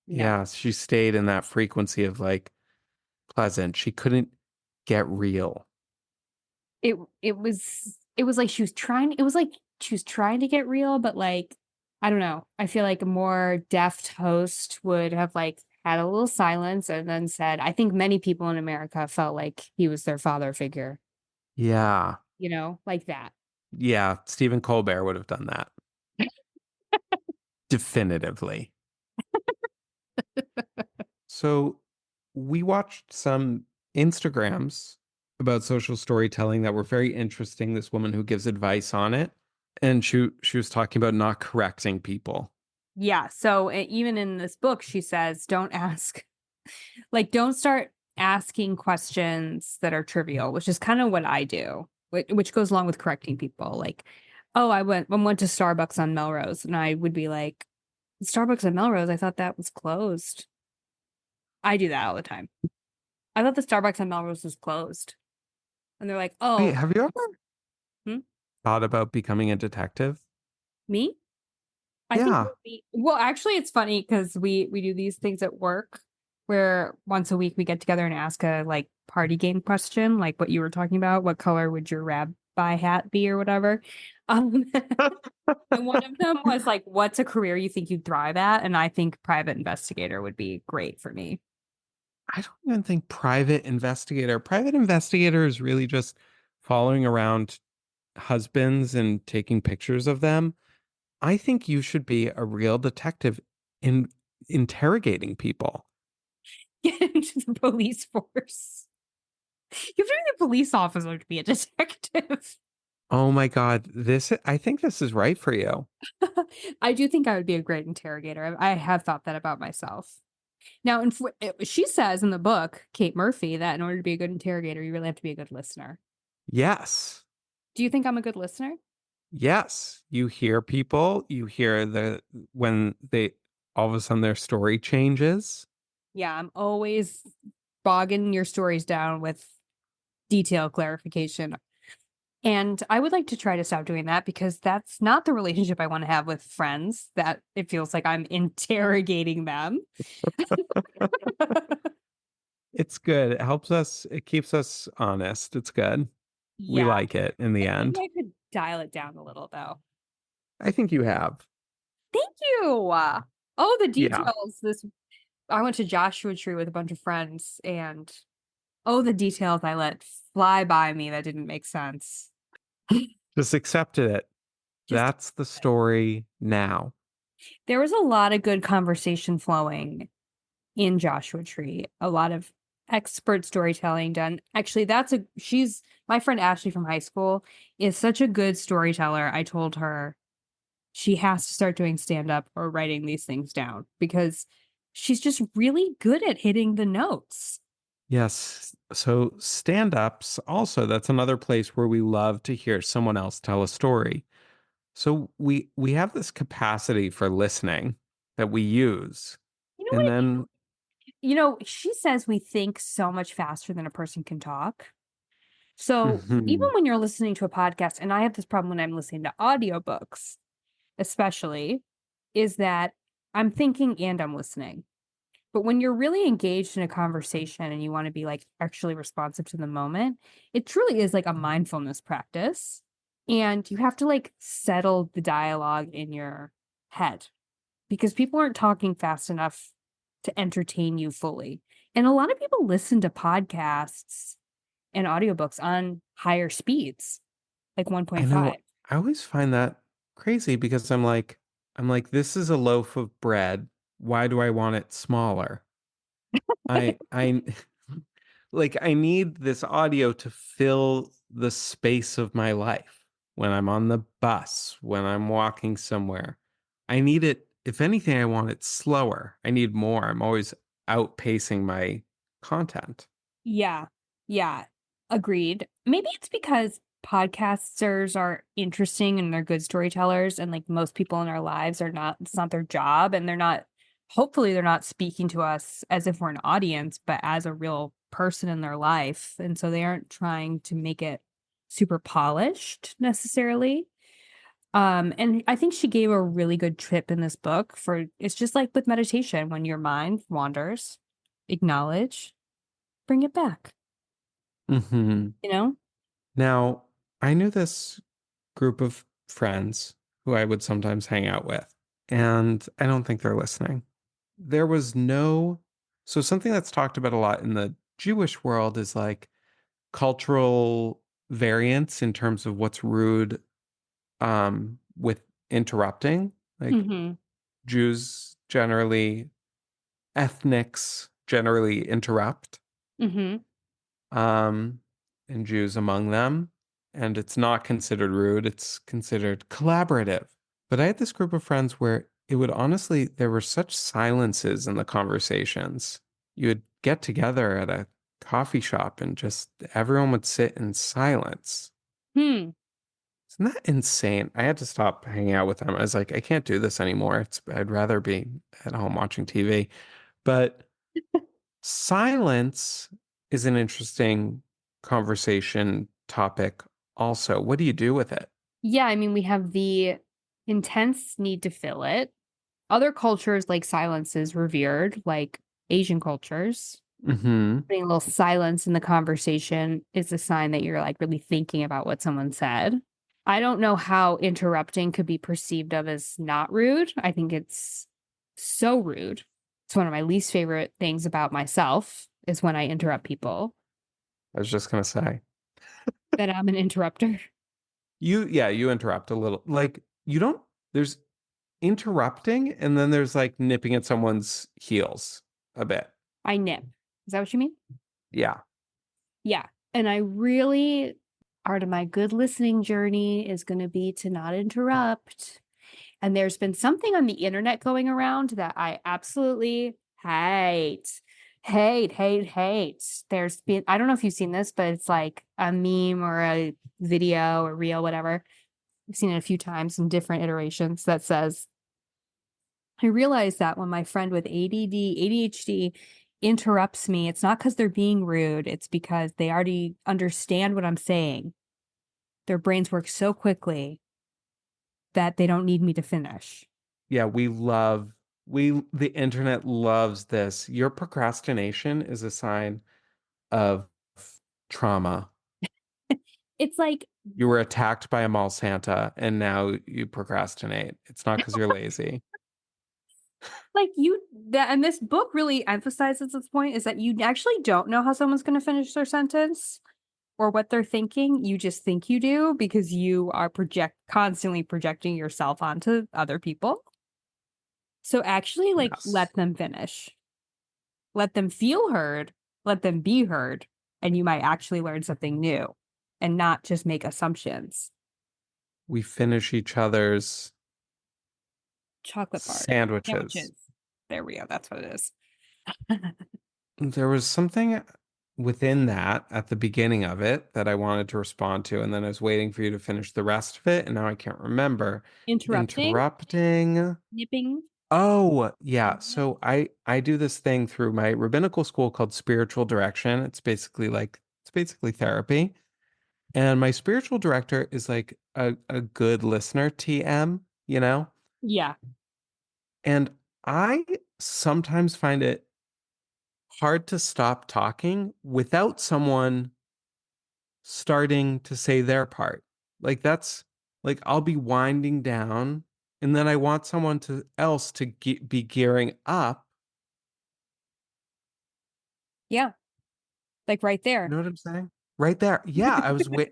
No. Yeah. She stayed in that frequency of like pleasant. She couldn't get real. It was like she was trying to get real, but like I don't know. I feel like a more deft host would have like had a little silence and then said, I think many people in America felt like he was their father figure, Yeah. like that. Yeah. Stephen Colbert would have done that. Definitively. So we watched some Instagrams about social storytelling that were very interesting. This woman who gives advice on it. And she was talking about not correcting people. Yeah. So even in this book, she says, don't start asking questions that are trivial, which is kind of what I do, which goes along with correcting people. Like, oh, I went to Starbucks on Melrose, and I would be like, Starbucks on Melrose, I thought that was closed. I do that all the time. I thought the Starbucks on Melrose was closed. And they're like, Wait, oh, have you ever hmm? thought about becoming a detective? Me? I think it Yeah. would be well, actually it's funny because we do these things at work where once a week we get together and ask a like party game question, like what you were talking about. What color would your rabbi hat be or whatever? Um and one of them was like, what's a career you think you'd thrive at? And I think private investigator would be great for me. I don't even think private investigator. Private investigator is really just following around husbands and taking pictures of them. I think you should be a real detective in interrogating people. Get into the police force. You have to be a police officer to be a detective. Oh my God, I think this is right for you. I do think I would be a great interrogator. I have thought that about myself. Now, she says in the book, Kate Murphy, that in order to be a good interrogator, you really have to be a good listener. Yes. Do you think I'm a good listener? Yes. You hear people, you hear when they all of a sudden their story changes. Yeah, I'm always bogging your stories down with detail clarification. And I would like to try to stop doing that because that's not the relationship I want to have with friends, that it feels like I'm interrogating them. It's good. It helps us, it keeps us honest. It's good. We Yeah, like it in the maybe end. I could dial it down a little though. I think you have. Thank you. Oh, the Yeah. details. This I went to Joshua Tree with a bunch of friends, and oh, the details I let fly by me that didn't make sense. Just accepted it. Just That's the story now. there was a lot of good conversation flowing in Joshua Tree. A lot of expert storytelling done. Actually, she's my friend Ashley from high school is such a good storyteller. I told her she has to start doing stand up or writing these things down because she's just really good at hitting the notes. Yes. So stand-ups also, that's another place where we love to hear someone else tell a story. So we have this capacity for listening that we use. You know And what? then She says we think so much faster than a person can talk. So even Mhm. when you're listening to a podcast, and I have this problem when I'm listening to audiobooks, especially, is that I'm thinking and I'm listening. But when you're really engaged in a conversation and you want to be like actually responsive to the moment, it truly is like a mindfulness practice. And you have to like settle the dialogue in your head because people aren't talking fast enough to entertain you fully. And a lot of people listen to podcasts and audiobooks on higher speeds, like I 1.5. know. I always find that crazy because I'm like, this is a loaf of bread. Why do I want it smaller? I like I need this audio to fill the space of my life when I'm on the bus, when I'm walking somewhere. I need it, if anything, I want it slower. I need more. I'm always outpacing my content. Yeah. Yeah. Agreed. Maybe it's because podcasters are interesting and they're good storytellers and like most people in our lives are not it's not their job and they're not hopefully they're not speaking to us as if we're an audience but as a real person in their life and so they aren't trying to make it super polished necessarily. And I think she gave a really good tip in this book for it's just like with meditation when your mind wanders, acknowledge, bring it back. Hmm. You know? Now, I knew this group of friends who I would sometimes hang out with, and I don't think they're listening. There was no, so something that's talked about a lot in the Jewish world is like cultural variance in terms of what's rude with interrupting. Like Mhm. Jews generally, ethnics generally interrupt, Mhm. um, and Jews among them. And it's not considered rude, it's considered collaborative. But I had this group of friends where it would honestly, there were such silences in the conversations. You would get together at a coffee shop and just everyone would sit in silence. Hmm. Isn't that insane? I had to stop hanging out with them. I was like, I can't do this anymore. I'd rather be at home watching TV. But silence is an interesting conversation topic also. What do you do with it? Yeah, I mean, we have the intense need to fill it. Other cultures like silence is revered, like Asian cultures. Hmm. Putting a little silence in the conversation is a sign that you're like really thinking about what someone said. I don't know how interrupting could be perceived of as not rude. I think it's so rude. It's one of my least favorite things about myself is when I interrupt people, I was just gonna say, that I'm an interrupter. yeah, you interrupt a little. Like you don't, there's interrupting and then there's like nipping at someone's heels a bit. I nip. Is that what you mean? Yeah. Yeah. And I really, part of my good listening journey is going to be to not interrupt. And there's been something on the internet going around that I absolutely hate. Hate, hate, hate. There's been, I don't know if you've seen this, but it's like a meme or a video or reel, whatever. I've seen it a few times in different iterations that says, I realize that when my friend with ADD, ADHD interrupts me, it's not because they're being rude. It's because they already understand what I'm saying. Their brains work so quickly that they don't need me to finish. Yeah, the internet loves this. Your procrastination is a sign of trauma. It's like, You were attacked by a mall Santa and now you procrastinate. It's not because you're lazy. you that and this book really emphasizes this point is that you actually don't know how someone's going to finish their sentence or what they're thinking. You just think you do because you are constantly projecting yourself onto other people. So actually like Yes. let them finish. Let them feel heard, let them be heard, and you might actually learn something new and not just make assumptions. We finish each other's Chocolate bars, sandwiches. sandwiches. There we go. That's what it is. There was something within that at the beginning of it that I wanted to respond to, and then I was waiting for you to finish the rest of it, and now I can't remember. Interrupting, Interrupting. nipping. Oh, yeah. So I do this thing through my rabbinical school called spiritual direction. It's basically therapy. And my spiritual director is like a good listener, TM, you know? Yeah. And I sometimes find it hard to stop talking without someone starting to say their part. Like that's like I'll be winding down and then I want someone to else to be gearing up. Yeah. Like right You there. know what I'm saying? Right there. Yeah, I was wait.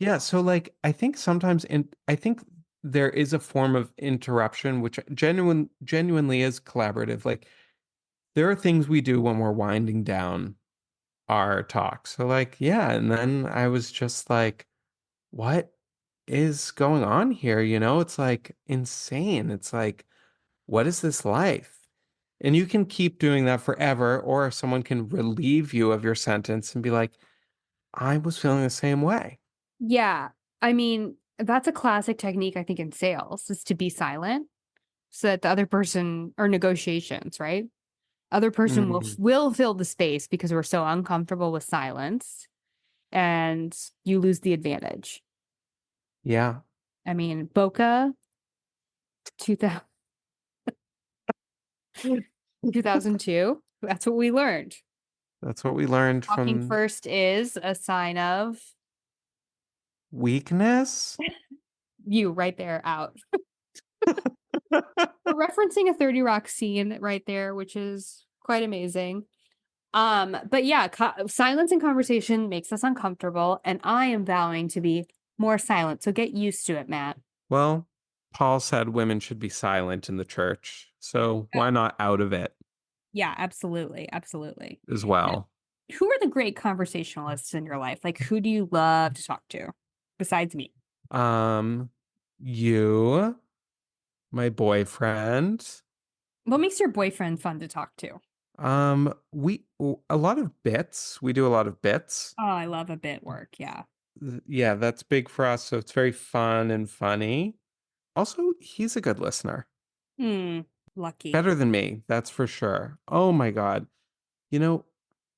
Yeah, so like I think sometimes I think there is a form of interruption which genuinely is collaborative. Like there are things we do when we're winding down our talk. So like, yeah, and then I was just like, what is going on here? You know, it's like insane. It's like, what is this life? And you can keep doing that forever, or someone can relieve you of your sentence and be like, I was feeling the same way. Yeah. I mean, that's a classic technique, I think, in sales is to be silent so that the other person or negotiations, right? Other person will Mm, will fill the space because we're so uncomfortable with silence and you lose the advantage. yeah, I mean, Boca 2000, 2002, that's what we learned. that's what we learned Talking from first is a sign of weakness. you right there out. We're referencing a 30 Rock scene right there, which is quite amazing. But yeah, silence in conversation makes us uncomfortable, and I am vowing to be more silent. So get used to it, Matt. Well, Paul said women should be silent in the church, so Yeah. why not out of it Yeah, absolutely. Absolutely. as And well? who are the great conversationalists in your life? Like, who do you love to talk to besides me? Um, you, my boyfriend. What makes your boyfriend fun to talk to? A lot of bits. We do a lot of bits. Oh, I love a bit work. Yeah. Yeah, that's big for us. So it's very fun and funny. Also, he's a good listener. Hmm. Lucky. Better than me, that's for sure. Oh my God. You know,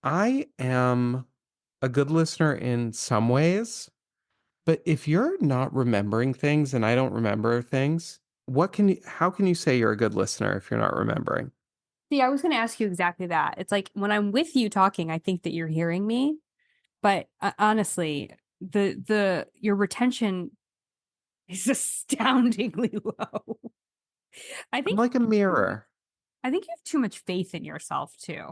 I am a good listener in some ways, but if you're not remembering things and I don't remember things, how can you say you're a good listener if you're not remembering? See, I was going to ask you exactly that. It's like when I'm with you talking, I think that you're hearing me, but honestly, the your retention is astoundingly low. I I'm think like a mirror. I think you have too much faith in yourself too.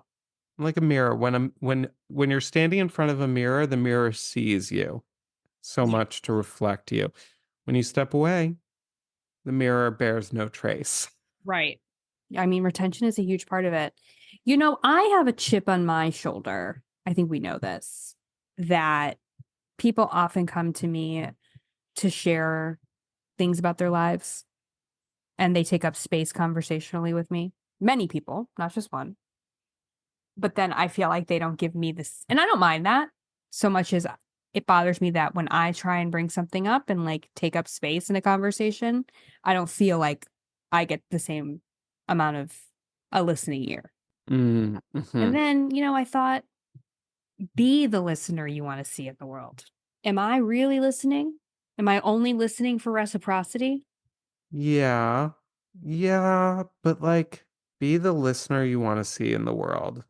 I'm like a mirror. When you're standing in front of a mirror, the mirror sees you so Yeah. much to reflect you. When you step away, the mirror bears no trace. Right. I mean, retention is a huge part of it. You know, I have a chip on my shoulder. I think we know this, that people often come to me to share things about their lives and they take up space conversationally with me. Many people, not just one. But then I feel like they don't give me this, and I don't mind that so much as it bothers me that when I try and bring something up and like take up space in a conversation, I don't feel like I get the same amount of a listening ear. And Mm-hmm. then, I thought, be the listener you want to see in the world. Am I really listening? Am I only listening for reciprocity? Yeah. Yeah, but like be the listener you want to see in the world.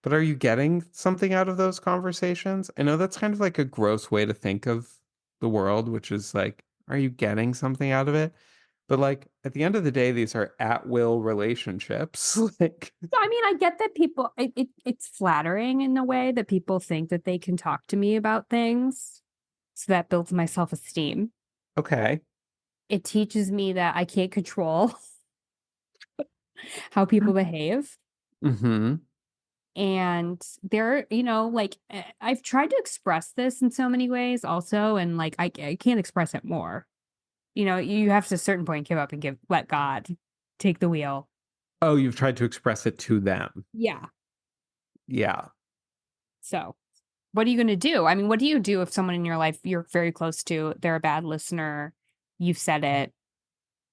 But are you getting something out of those conversations? I know that's kind of like a gross way to think of the world, which is like, are you getting something out of it? But like at the end of the day, these are at will relationships. Like, So, I mean, I get that people, it's flattering in a way that people think that they can talk to me about things. So that builds my self esteem. okay. It teaches me that I can't control how people behave. Mm-hmm. And there, like I've tried to express this in so many ways also. And like I can't express it more. You have to a certain point give up and let God take the wheel. Oh, you've tried to express it to them. Yeah. Yeah. So what are you going to do? I mean, what do you do if someone in your life you're very close to, they're a bad listener, you've said it,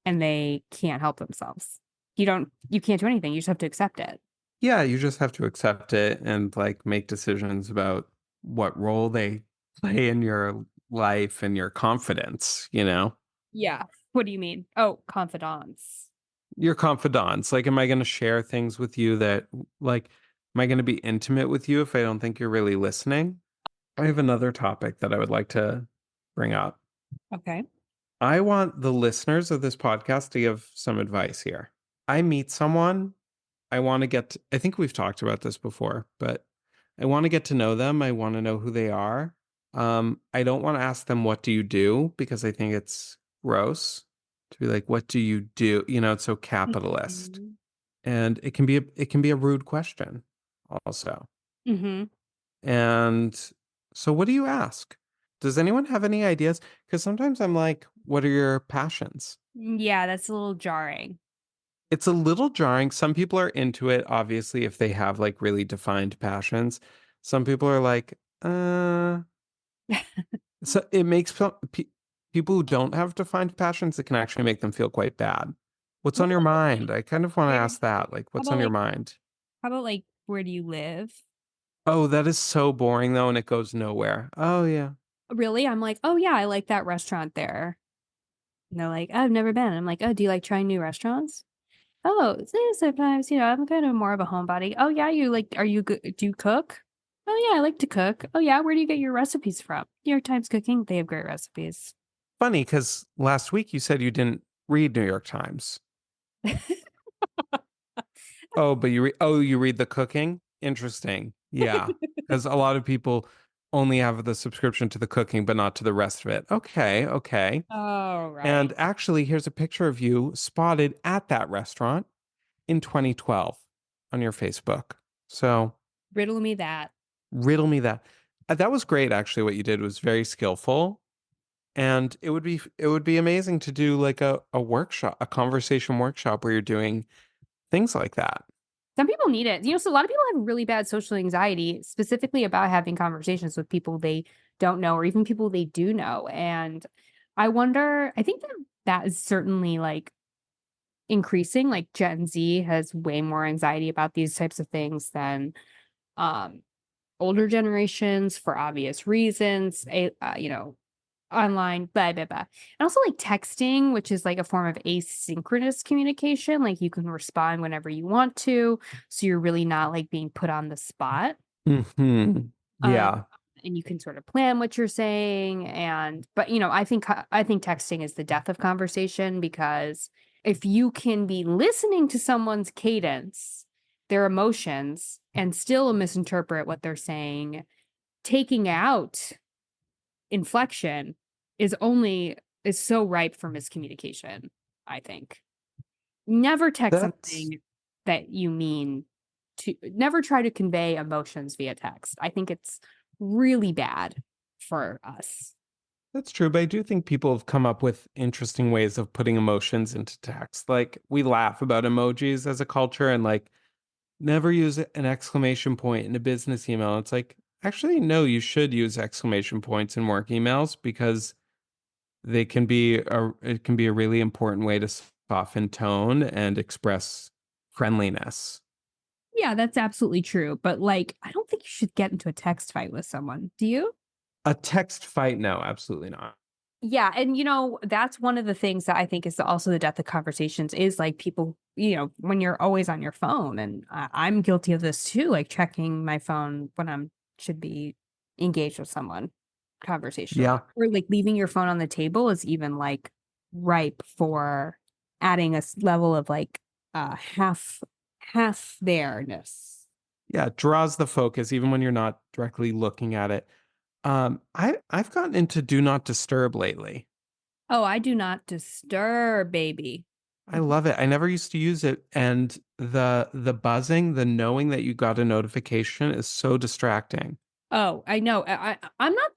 and they can't help themselves? You can't do anything. You just have to accept it. Yeah, you just have to accept it and like make decisions about what role they play in your life and your confidence, you know? Yeah. What do you mean? Oh, confidants. Your confidants. Like, am I going to share things with you that, like, am I going to be intimate with you if I don't think you're really listening? I have another topic that I would like to bring up. Okay. I want the listeners of this podcast to give some advice here. I meet someone, I want to I think we've talked about this before, but I want to get to know them. I want to know who they are. I don't want to ask them, what do you do? Because I think it's gross to be like, what do you do? You know, it's so capitalist. Mhm. And it can be a rude question also. Mhm. And so what do you ask? Does anyone have any ideas? Because sometimes I'm like, what are your passions? Yeah, that's a little jarring. It's a little jarring. Some people are into it, obviously, if they have like really defined passions. Some people are like, so it makes people who don't have defined passions, it can actually make them feel quite bad. What's on your mind? I kind of want to Where ask that. Like, how what's about on your like mind? where do you live? Oh, that is so boring though, and it goes nowhere. Oh yeah. Really? I'm like, "Oh, yeah, I like that restaurant there." And they're like, "I've never been." I'm like, "Oh, do you like trying new restaurants?" "Oh, sometimes, I'm kind of more of a homebody." "Oh, yeah, are you good? Do you cook?" "Oh, yeah, I like to cook." "Oh, yeah, where do you get your recipes from?" New York Times Cooking, they have great recipes. Funny, because last week you said you didn't read New York Times. Oh, but you read the cooking? Interesting. Yeah. Because a lot of people only have the subscription to the cooking, but not to the rest of it. Okay, okay. Oh, right. And actually, here's a picture of you spotted at that restaurant in 2012 on your Facebook. So Riddle me that. riddle me that. That was great, actually. What you did was very skillful. And it would be amazing to do like a workshop, a conversation workshop where you're doing things like that. Some people need it. So a lot of people have really bad social anxiety, specifically about having conversations with people they don't know or even people they do know. And I think that that is certainly like increasing. Like Gen Z has way more anxiety about these types of things than um, older generations for obvious reasons. Online, blah, blah, blah. And also like texting, which is like a form of asynchronous communication. Like you can respond whenever you want to. So you're really not like being put on the spot. Hmm. Um, Yeah. and you can sort of plan what you're saying. I think texting is the death of conversation because if you can be listening to someone's cadence, their emotions, and still misinterpret what they're saying, taking out inflection is so ripe for miscommunication, I think. Never text That's something that you mean to never try to convey emotions via text. I think it's really bad for us. that's true, but I do think people have come up with interesting ways of putting emotions into text. Like we laugh about emojis as a culture and like never use an exclamation point in a business email. It's like, actually, no, you should use exclamation points in work emails because it can be a really important way to soften tone and express friendliness. Yeah, that's absolutely true, but, like, I don't think you should get into a text fight with someone. Do you? A text fight? No, absolutely not. Yeah, and that's one of the things that I think is also the death of conversations is like people, when you're always on your phone, and I'm guilty of this too, like checking my phone when I'm should be engaged with someone conversationally, Yeah. or like leaving your phone on the table is even like ripe for adding level of like half there-ness. Yeah, it draws the focus even when you're not directly looking at it. I've gotten into do not disturb lately. Oh, I do not disturb, baby. I love it. I never used to use it, and the buzzing, the knowing that you got a notification is so distracting. Oh, I know. I'm not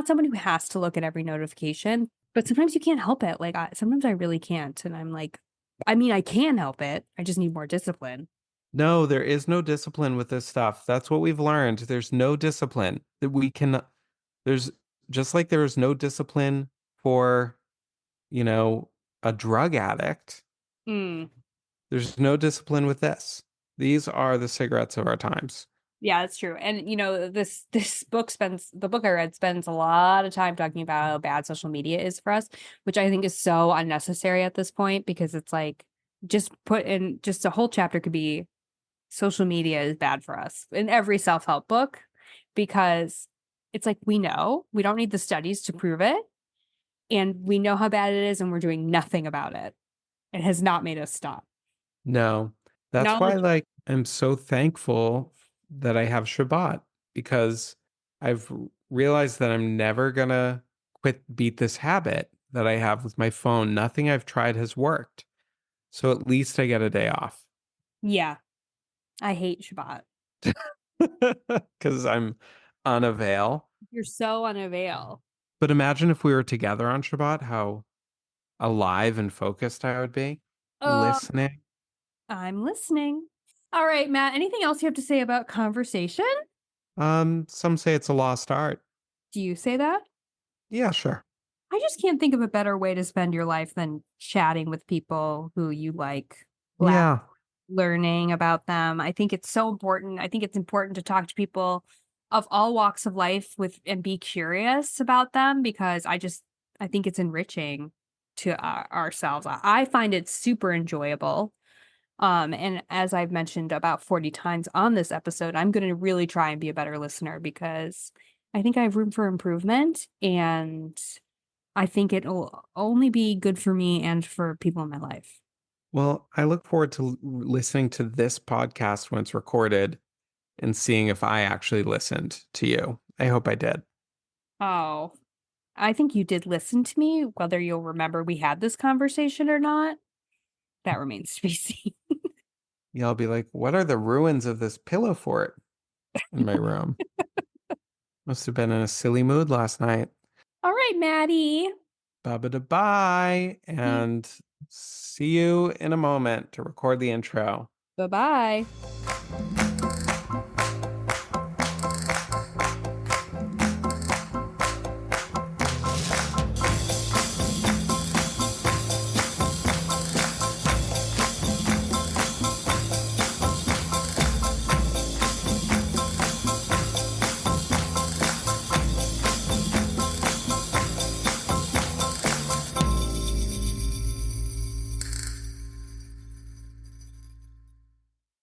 someone who has to look at every notification, but sometimes you can't help it. Like sometimes I really can't, and I'm like, I mean, I can help it. I just need more discipline. No, there is no discipline with this stuff. That's what we've learned. There's no discipline that we can, there's just like there is no discipline for, you know, a drug addict. Mm. There's no discipline with this. These are the cigarettes of our times. Yeah, it's true. And this the book I read spends a lot of time talking about how bad social media is for us, which I think is so unnecessary at this point because it's like just a whole chapter could be social media is bad for us in every self-help book because it's like we know we don't need the studies to prove it, and we know how bad it is and we're doing nothing about it. It has not made us stop. No, that's why, Knowledge. like, I'm so thankful that I have Shabbat because realized that I'm never gonna beat this habit that I have with my phone. Nothing I've tried has worked. So at least I get a day off Yeah, I hate Shabbat. because I'm unavail. You're so unavail. But imagine if we were together on Shabbat, how alive and focused I would be, Uh, listening. I'm listening. All right, Matt, anything else you have to say about conversation? Some say it's a lost art. Do you say that? Yeah, sure. I just can't think of a better way to spend your life than chatting with people who you like, Yeah. learning about them. I think it's so important. I think it's important to talk to people of all walks of life and be curious about them because I think it's enriching to ourselves. I find it super enjoyable. And as I've mentioned about 40 times on this episode, I'm going to really try and be a better listener because I think I have room for improvement, and I think it'll only be good for me and for people in my life. Well, I look forward to listening to this podcast when it's recorded and seeing if I actually listened to you. I hope I did. Oh, I think you did listen to me, whether you'll remember we had this conversation or not. That remains to be seen. Yeah, I'll be like, what are the ruins of this pillow fort in my room? Must have been in a silly mood last night. All right, Maddie. Bye da bye. And see you in a moment to record the intro. Bye bye.